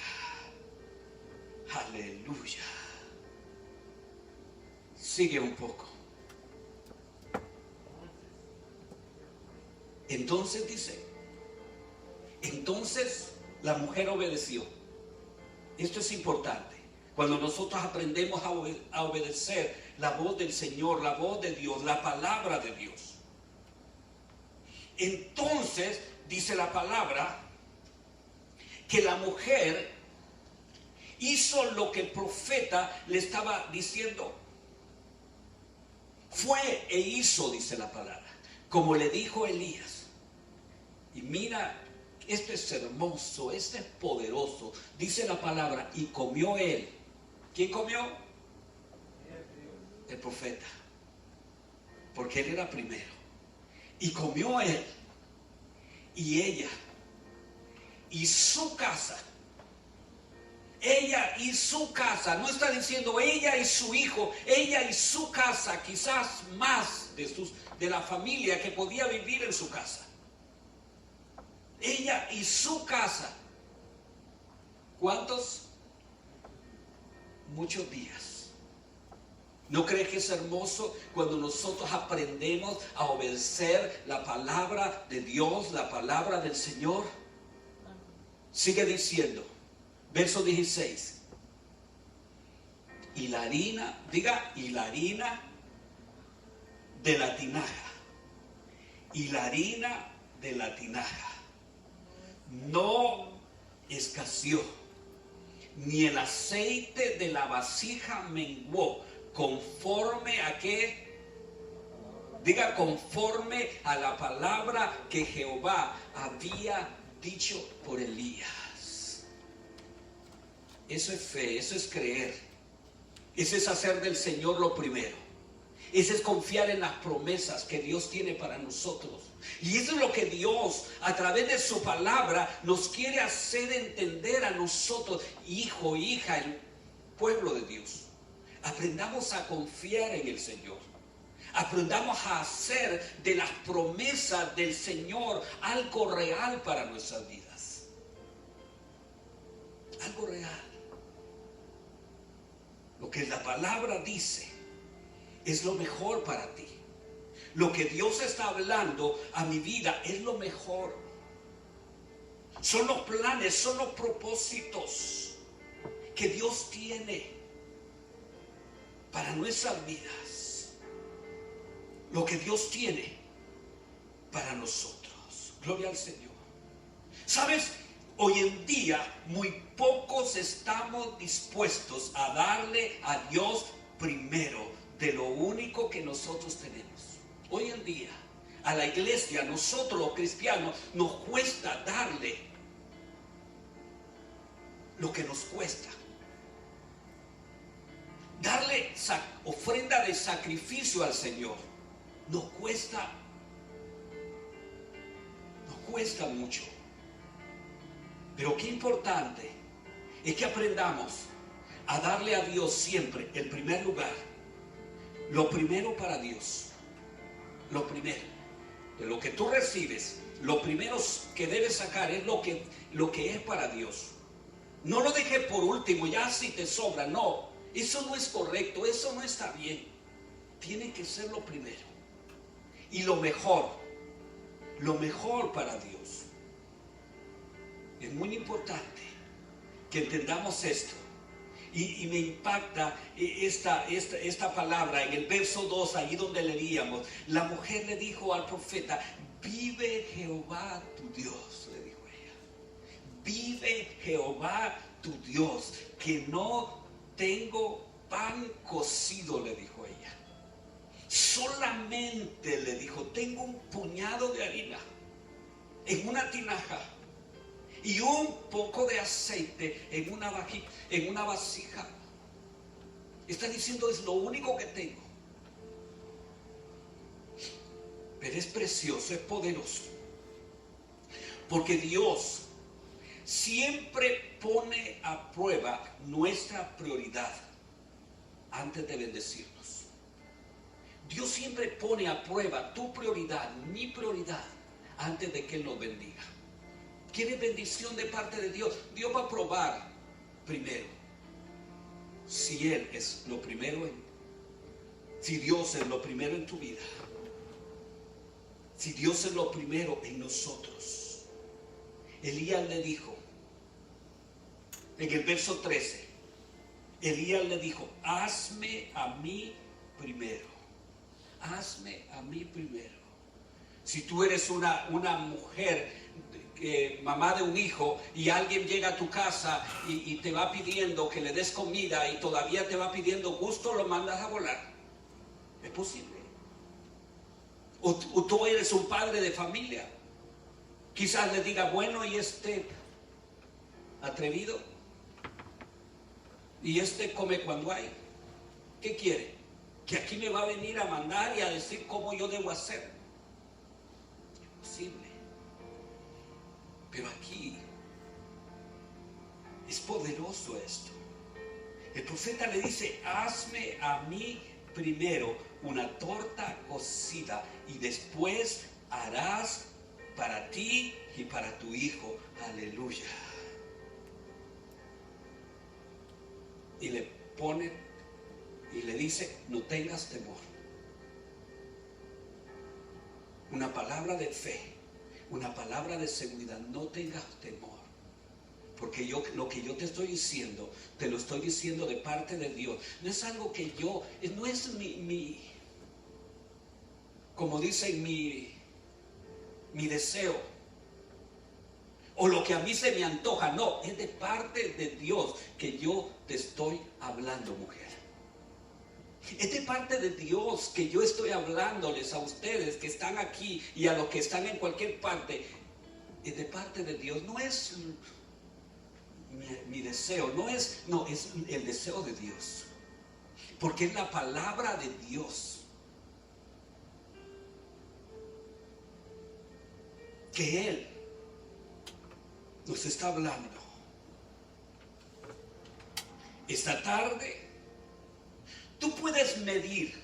Aleluya. Sigue un poco. Entonces dice, entonces la mujer obedeció. Esto es importante. Cuando nosotros aprendemos a obedecer la voz del Señor, la voz de Dios, la palabra de Dios. Entonces dice la palabra que la mujer hizo lo que el profeta le estaba diciendo. Fue e hizo, dice la palabra. como le dijo Elías. Y mira, esto es hermoso, esto es poderoso. Dice la palabra, y comió él. ¿Quién comió? El profeta. Porque él era primero. Y comió él, y ella, y su casa. Ella y su casa, no está diciendo ella y su hijo, ella y su casa, quizás más de la familia que podía vivir en su casa. Ella y su casa. ¿Cuántos? Muchos días. ¿No crees que es hermoso cuando nosotros aprendemos a obedecer la palabra de Dios, la palabra del Señor? Sigue diciendo. Verso 16. Y la harina, diga, y la harina de la tinaja. Y la harina de la tinaja no escaseó, ni el aceite de la vasija menguó, conforme a qué, diga, conforme a la palabra que Jehová había dicho por Elías. Eso es fe, eso es creer. Eso es hacer del Señor lo primero. Eso es confiar en las promesas que Dios tiene para nosotros. Y eso es lo que Dios, a través de su palabra, nos quiere hacer entender a nosotros, hijo, hija, el pueblo de Dios. Aprendamos a confiar en el Señor. Aprendamos a hacer de las promesas del Señor algo real para nuestras vidas. Algo real. Lo que la palabra dice es lo mejor para ti. Lo que Dios está hablando a mi vida es lo mejor. Son los planes, son los propósitos que Dios tiene para nuestras vidas. Lo que Dios tiene para nosotros. Gloria al Señor. ¿Sabes? Hoy en día muy pocos estamos dispuestos a darle a Dios primero de lo único que nosotros tenemos. Hoy en día a la iglesia, nosotros los cristianos, nos cuesta darle lo que nos cuesta. Darle ofrenda de sacrificio al Señor nos cuesta mucho. Pero qué importante es que aprendamos a darle a Dios siempre el primer lugar. Lo primero para Dios. Lo primero. De lo que tú recibes, lo primero que debes sacar es lo que es para Dios. No lo dejes por último, ya si te sobra. No, eso no es correcto, eso no está bien. Tiene que ser lo primero. Y lo mejor para Dios. Es muy importante que entendamos esto. Y me impacta esta palabra en el verso 2, ahí donde leíamos. La mujer le dijo al profeta, vive Jehová tu Dios, le dijo ella. Vive Jehová tu Dios, que no tengo pan cocido, le dijo ella. Solamente le dijo, tengo un puñado de harina en una tinaja y un poco de aceite en una vasija. Está diciendo, es lo único que tengo. Pero es precioso, es poderoso. Porque Dios siempre pone a prueba nuestra prioridad antes de bendecirnos. Dios siempre pone a prueba tu prioridad, mi prioridad, antes de que Él nos bendiga. ¿Quieres bendición de parte de Dios? Dios va a probar primero si Él es lo primero si Dios es lo primero en tu vida, si Dios es lo primero en nosotros. Elías le dijo en el verso 13, Elías le dijo, hazme a mí primero. Hazme a mí primero. Si tú eres una mujer, mamá de un hijo, y alguien llega a tu casa y te va pidiendo que le des comida y todavía te va pidiendo gusto, lo mandas a volar. Es posible. O tú eres un padre de familia. Quizás le diga, bueno, y este atrevido, y este come cuando hay. ¿Qué quiere? Que aquí me va a venir a mandar y a decir cómo yo debo hacer. Imposible. Pero aquí es poderoso esto. El profeta le dice, hazme a mí primero una torta cocida y después harás para ti y para tu hijo. Aleluya. Y le pone y le dice, no tengas temor. Una palabra de fe, una palabra de seguridad, no tengas temor. Porque lo que yo te estoy diciendo, te lo estoy diciendo de parte de Dios. No es algo que yo, no es como dicen, mi deseo. O lo que a mí se me antoja. No, es de parte de Dios que yo te estoy hablando, mujer. Es de parte de Dios que yo estoy hablándoles a ustedes que están aquí y a los que están en cualquier parte. Es de parte de Dios. No es mi deseo, es el deseo de Dios, porque es la palabra de Dios que Él nos está hablando. Esta tarde tú puedes medir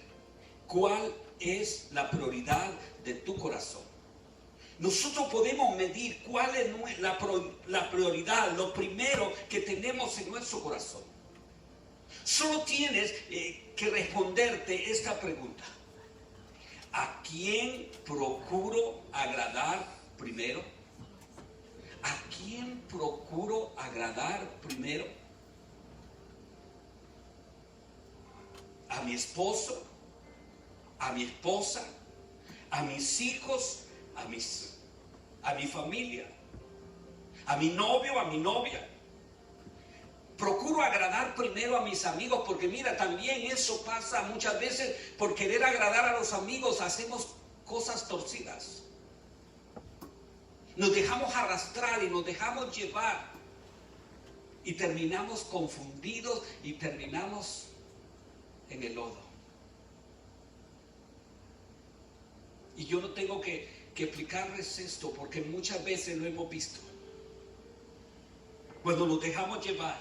cuál es la prioridad de tu corazón. Nosotros podemos medir cuál es la prioridad, lo primero que tenemos en nuestro corazón. Solo tienes que responderte esta pregunta. ¿A quién procuro agradar primero? ¿A quién procuro agradar primero? ¿A mi esposo? ¿A mi esposa? ¿A mis hijos? ¿A mi familia? ¿A mi novio? ¿A mi novia? Procuro agradar primero a mis amigos, porque mira, también eso pasa muchas veces. Por querer agradar a los amigos hacemos cosas torcidas. Nos dejamos arrastrar y nos dejamos llevar y terminamos confundidos y terminamos en el lodo. Y yo no tengo que explicarles esto, porque muchas veces lo hemos visto. Cuando nos dejamos llevar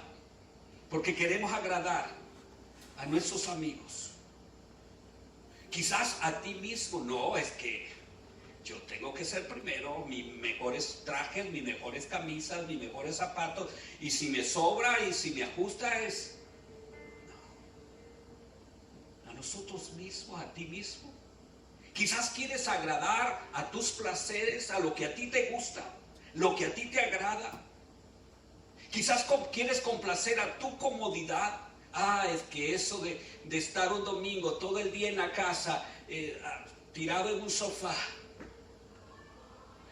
porque queremos agradar a nuestros amigos, quizás a ti mismo. No, es que yo tengo que ser primero, mis mejores trajes, mis mejores camisas, mis mejores zapatos, y si me sobra y si me ajusta es a nosotros mismos, a ti mismo. Quizás quieres agradar a tus placeres, a lo que a ti te gusta, lo que a ti te agrada. Quizás quieres complacer a tu comodidad. Es que eso de estar un domingo todo el día en la casa, tirado en un sofá,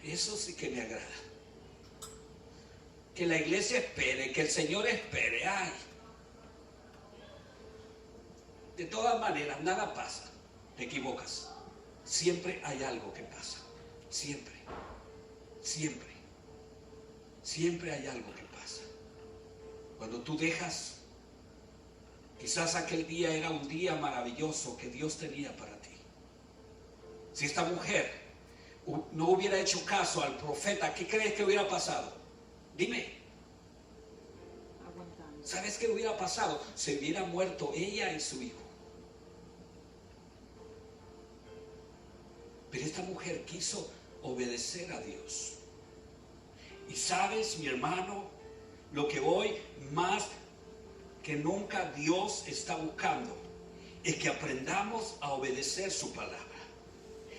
eso sí que me agrada. Que la iglesia espere, que el Señor espere. De todas maneras, nada pasa. Te equivocas. Siempre hay algo que pasa. Siempre. Siempre. Siempre hay algo que pasa. Cuando tú dejas, quizás aquel día era un día maravilloso que Dios tenía para ti. Si esta mujer no hubiera hecho caso al profeta, ¿qué crees que hubiera pasado? Dime. ¿Sabes qué hubiera pasado? Se hubiera muerto ella y su hijo. Pero esta mujer quiso obedecer a Dios. Y sabes, mi hermano, lo que hoy más que nunca Dios está buscando es que aprendamos a obedecer su palabra.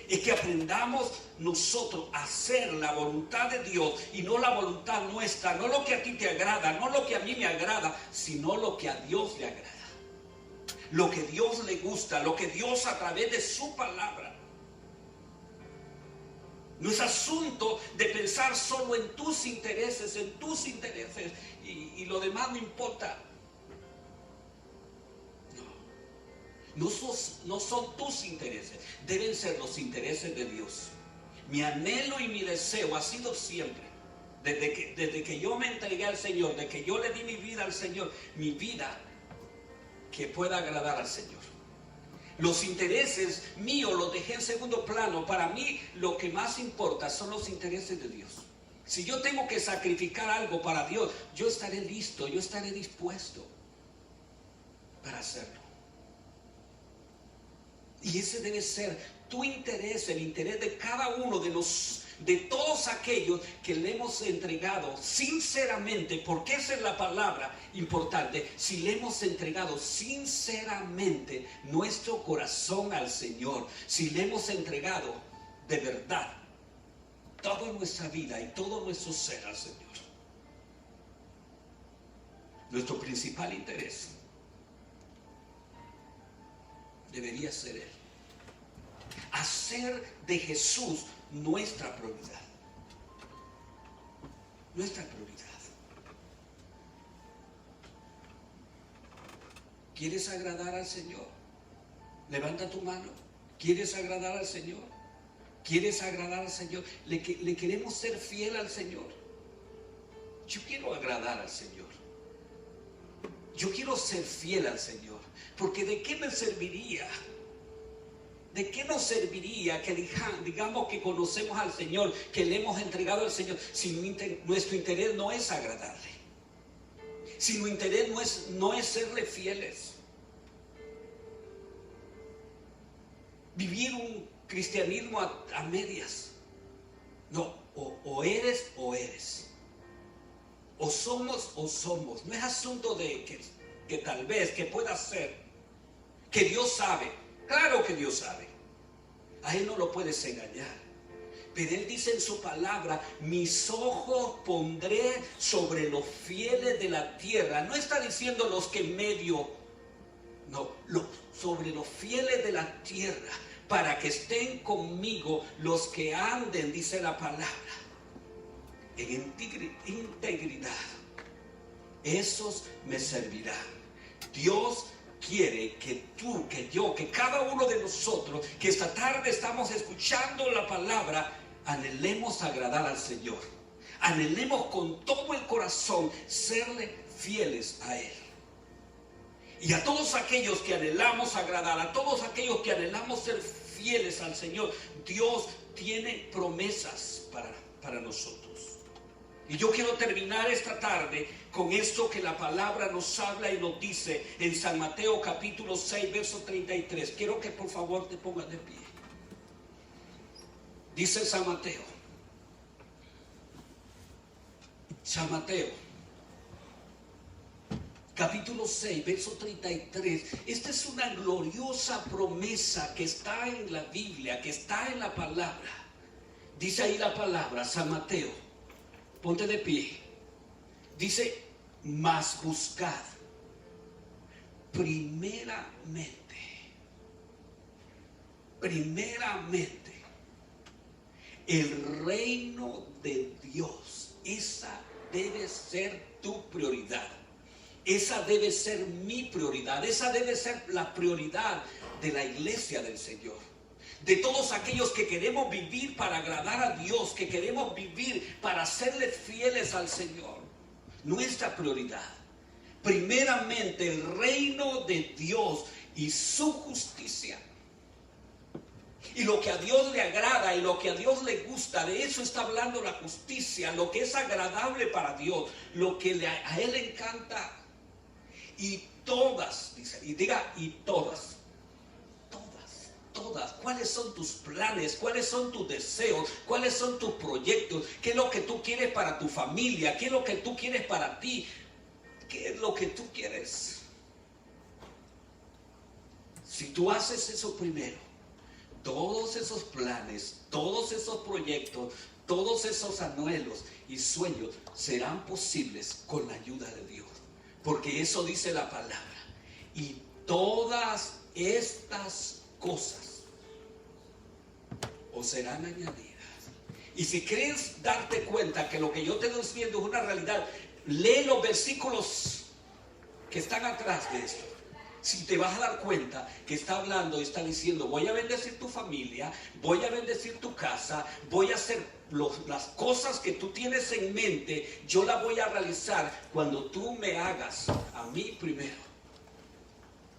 Es que aprendamos nosotros a hacer la voluntad de Dios y no la voluntad nuestra, no lo que a ti te agrada, no lo que a mí me agrada, sino lo que a Dios le agrada. Lo que Dios le gusta, lo que Dios a través de su palabra. No es asunto de pensar solo en tus intereses, y lo demás no importa. No. No son tus intereses, deben ser los intereses de Dios. Mi anhelo y mi deseo ha sido siempre, desde que yo me entregué al Señor, desde que yo le di mi vida al Señor, mi vida que pueda agradar al Señor. Los intereses míos los dejé en segundo plano. Para mí lo que más importa son los intereses de Dios. Si yo tengo que sacrificar algo para Dios, yo estaré listo, yo estaré dispuesto para hacerlo. Y ese debe ser tu interés, el interés de cada uno de todos aquellos que le hemos entregado sinceramente, porque esa es la palabra importante. Si le hemos entregado sinceramente nuestro corazón al Señor, si le hemos entregado de verdad toda nuestra vida y todo nuestro ser al Señor, nuestro principal interés debería ser Él. Hacer de Jesús nuestra prioridad. Nuestra prioridad. ¿Quieres agradar al Señor? Levanta tu mano. ¿Quieres agradar al Señor? ¿Quieres agradar al Señor? ¿Le queremos ser fiel al Señor? Yo quiero agradar al Señor. Yo quiero ser fiel al Señor. Porque ¿de qué me serviría? ¿De qué nos serviría que digamos que conocemos al Señor, que le hemos entregado al Señor, si nuestro interés no es agradarle? Si nuestro interés no es serle fieles. Vivir un cristianismo a medias. No, o eres o eres. O somos. No es asunto de que tal vez, que pueda ser. Que Dios sabe. Claro que Dios sabe. A Él no lo puedes engañar. Pero Él dice en su palabra: mis ojos pondré sobre los fieles de la tierra. No está diciendo los que medio, no, sobre los fieles de la tierra, para que estén conmigo los que anden, dice la palabra, en integridad. Esos me servirán. Dios quiere que tú, que yo, que cada uno de nosotros, que esta tarde estamos escuchando la palabra, anhelemos agradar al Señor. Anhelemos con todo el corazón serle fieles a Él. Y a todos aquellos que anhelamos agradar, a todos aquellos que anhelamos ser fieles al Señor, Dios tiene promesas para nosotros. Y yo quiero terminar esta tarde con esto que la palabra nos habla y nos dice en San Mateo capítulo 6, verso 33. Quiero que por favor te pongas de pie. Dice San Mateo, capítulo 6, verso 33. Esta es una gloriosa promesa que está en la Biblia, que está en la palabra. Dice ahí la palabra, San Mateo, ponte de pie. Dice: mas buscad primeramente el reino de Dios. Esa debe ser tu prioridad. Esa debe ser mi prioridad. Esa debe ser la prioridad de la iglesia del Señor. De todos aquellos que queremos vivir para agradar a Dios, que queremos vivir para serle fieles al Señor. Nuestra prioridad, primeramente el reino de Dios y su justicia. Y lo que a Dios le agrada y lo que a Dios le gusta, de eso está hablando la justicia, lo que es agradable para Dios, lo que a Él le encanta. Y todas, dice, y diga, y todas. ¿Cuáles son tus planes? ¿Cuáles son tus deseos? ¿Cuáles son tus proyectos? ¿Qué es lo que tú quieres para tu familia? ¿Qué es lo que tú quieres para ti? ¿Qué es lo que tú quieres? Si tú haces eso primero, todos esos planes, todos esos proyectos, todos esos anhelos y sueños serán posibles con la ayuda de Dios. Porque eso dice la palabra. Y todas estas cosas os serán añadidas. Y si quieres darte cuenta que lo que yo te estoy diciendo es una realidad, lee los versículos que están atrás de esto. Si te vas a dar cuenta que está hablando, está diciendo, voy a bendecir tu familia, voy a bendecir tu casa, voy a hacer las cosas que tú tienes en mente, yo las voy a realizar cuando tú me hagas a mí primero.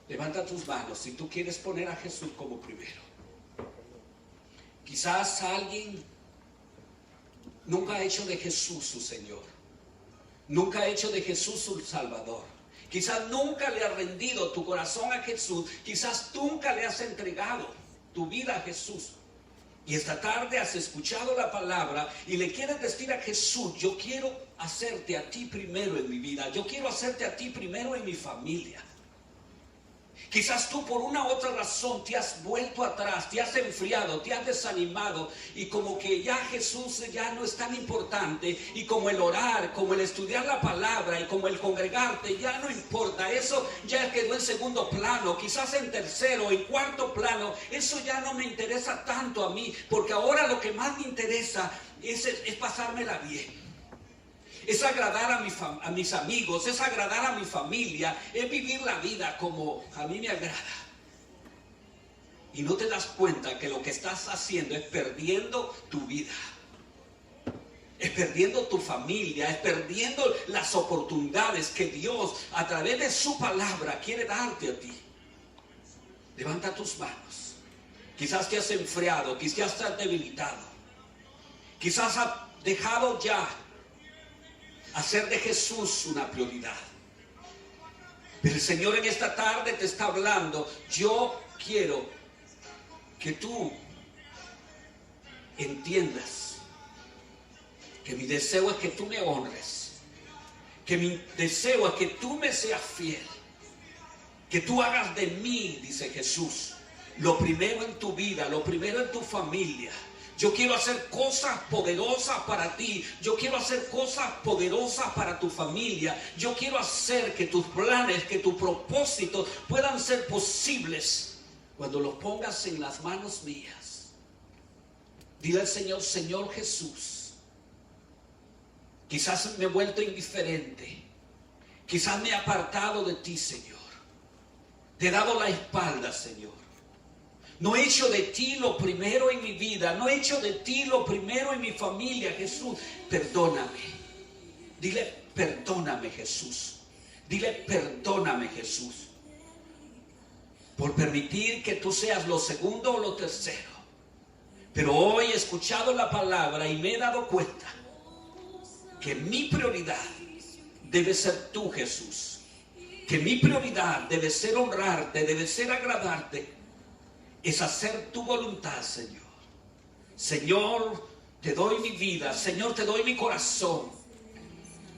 Levanta tus manos si tú quieres poner a Jesús como primero. Quizás alguien nunca ha hecho de Jesús su Señor, nunca ha hecho de Jesús su Salvador. Quizás nunca le has rendido tu corazón a Jesús. Quizás nunca le has entregado tu vida a Jesús. Y esta tarde has escuchado la palabra y le quieres decir a Jesús, yo quiero hacerte a ti primero en mi vida. Yo quiero hacerte a ti primero en mi familia. Quizás tú por una u otra razón te has vuelto atrás, te has enfriado, te has desanimado y como que ya Jesús ya no es tan importante y como el orar, como el estudiar la palabra y como el congregarte ya no importa, eso ya quedó en segundo plano, quizás en tercero, en cuarto plano, eso ya no me interesa tanto a mí porque ahora lo que más me interesa es pasármela bien. Es agradar a mis amigos, es agradar a mi familia, es vivir la vida como a mí me agrada. Y no te das cuenta que lo que estás haciendo es perdiendo tu vida, es perdiendo tu familia, es perdiendo las oportunidades que Dios a través de su palabra quiere darte a ti. Levanta tus manos. Quizás te has enfriado, quizás te has debilitado, quizás has dejado ya hacer de Jesús una prioridad. Pero el Señor en esta tarde te está hablando. Yo quiero que tú entiendas que mi deseo es que tú me honres, que mi deseo es que tú me seas fiel, que tú hagas de mí, dice Jesús, lo primero en tu vida, lo primero en tu familia. Yo quiero hacer cosas poderosas para ti. Yo quiero hacer cosas poderosas para tu familia. Yo quiero hacer que tus planes, que tus propósitos puedan ser posibles cuando los pongas en las manos mías. Dile al Señor, Señor Jesús, quizás me he vuelto indiferente. Quizás me he apartado de ti, Señor. Te he dado la espalda, Señor. No he hecho de ti lo primero en mi vida. No he hecho de ti lo primero en mi familia, Jesús. Perdóname. Dile, perdóname, Jesús. Dile, perdóname, Jesús. Por permitir que tú seas lo segundo o lo tercero. Pero hoy he escuchado la palabra y me he dado cuenta que mi prioridad debe ser tú, Jesús. Que mi prioridad debe ser honrarte, debe ser agradarte. Es hacer tu voluntad, Señor. Señor, te doy mi vida. Señor, te doy mi corazón.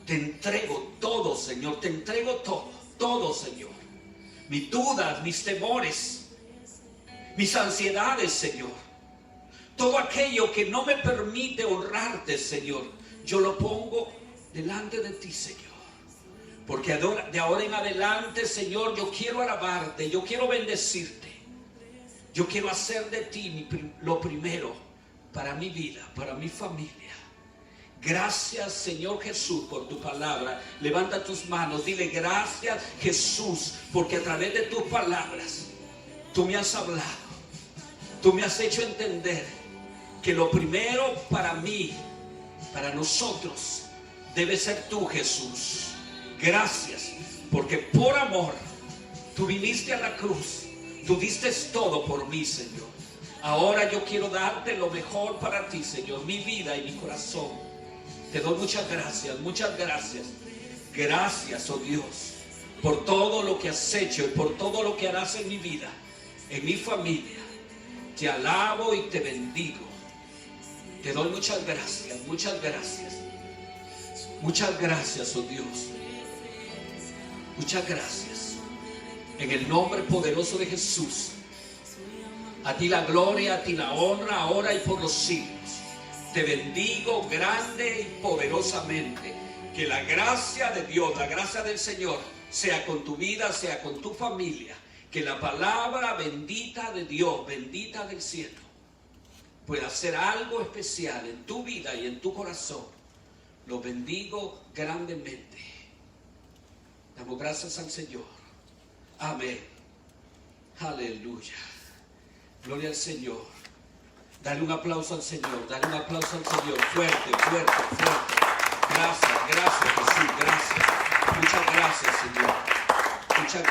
Te entrego todo, Señor. Te entrego todo. Todo, Señor. Mis dudas, mis temores, mis ansiedades, Señor. Todo aquello que no me permite honrarte, Señor. Yo lo pongo delante de ti, Señor. Porque de ahora en adelante, Señor, yo quiero alabarte. Yo quiero bendecirte. Yo quiero hacer de ti lo primero para mi vida, para mi familia. Gracias, Señor Jesús, por tu palabra. Levanta tus manos, dile gracias, Jesús, porque a través de tus palabras tú me has hablado. Tú me has hecho entender que lo primero para mí, para nosotros, debe ser tú, Jesús. Gracias, porque por amor tú viniste a la cruz. Tú diste todo por mí, Señor. Ahora yo quiero darte lo mejor para ti, Señor. Mi vida y mi corazón. Te doy muchas gracias, muchas gracias. Gracias, oh Dios, por todo lo que has hecho y por todo lo que harás en mi vida, en mi familia. Te alabo y te bendigo. Te doy muchas gracias, muchas gracias. Muchas gracias, oh Dios. Muchas gracias. En el nombre poderoso de Jesús. A ti la gloria, a ti la honra, ahora y por los siglos. Te bendigo grande y poderosamente. Que la gracia de Dios, la gracia del Señor, sea con tu vida, sea con tu familia. Que la palabra bendita de Dios, bendita del cielo, pueda hacer algo especial en tu vida y en tu corazón. Lo bendigo grandemente. Damos gracias al Señor. Amén. Aleluya. Gloria al Señor. Dale un aplauso al Señor. Dale un aplauso al Señor. Fuerte, fuerte, fuerte. Gracias, gracias Jesús. Gracias. Muchas gracias, Señor. Muchas gracias.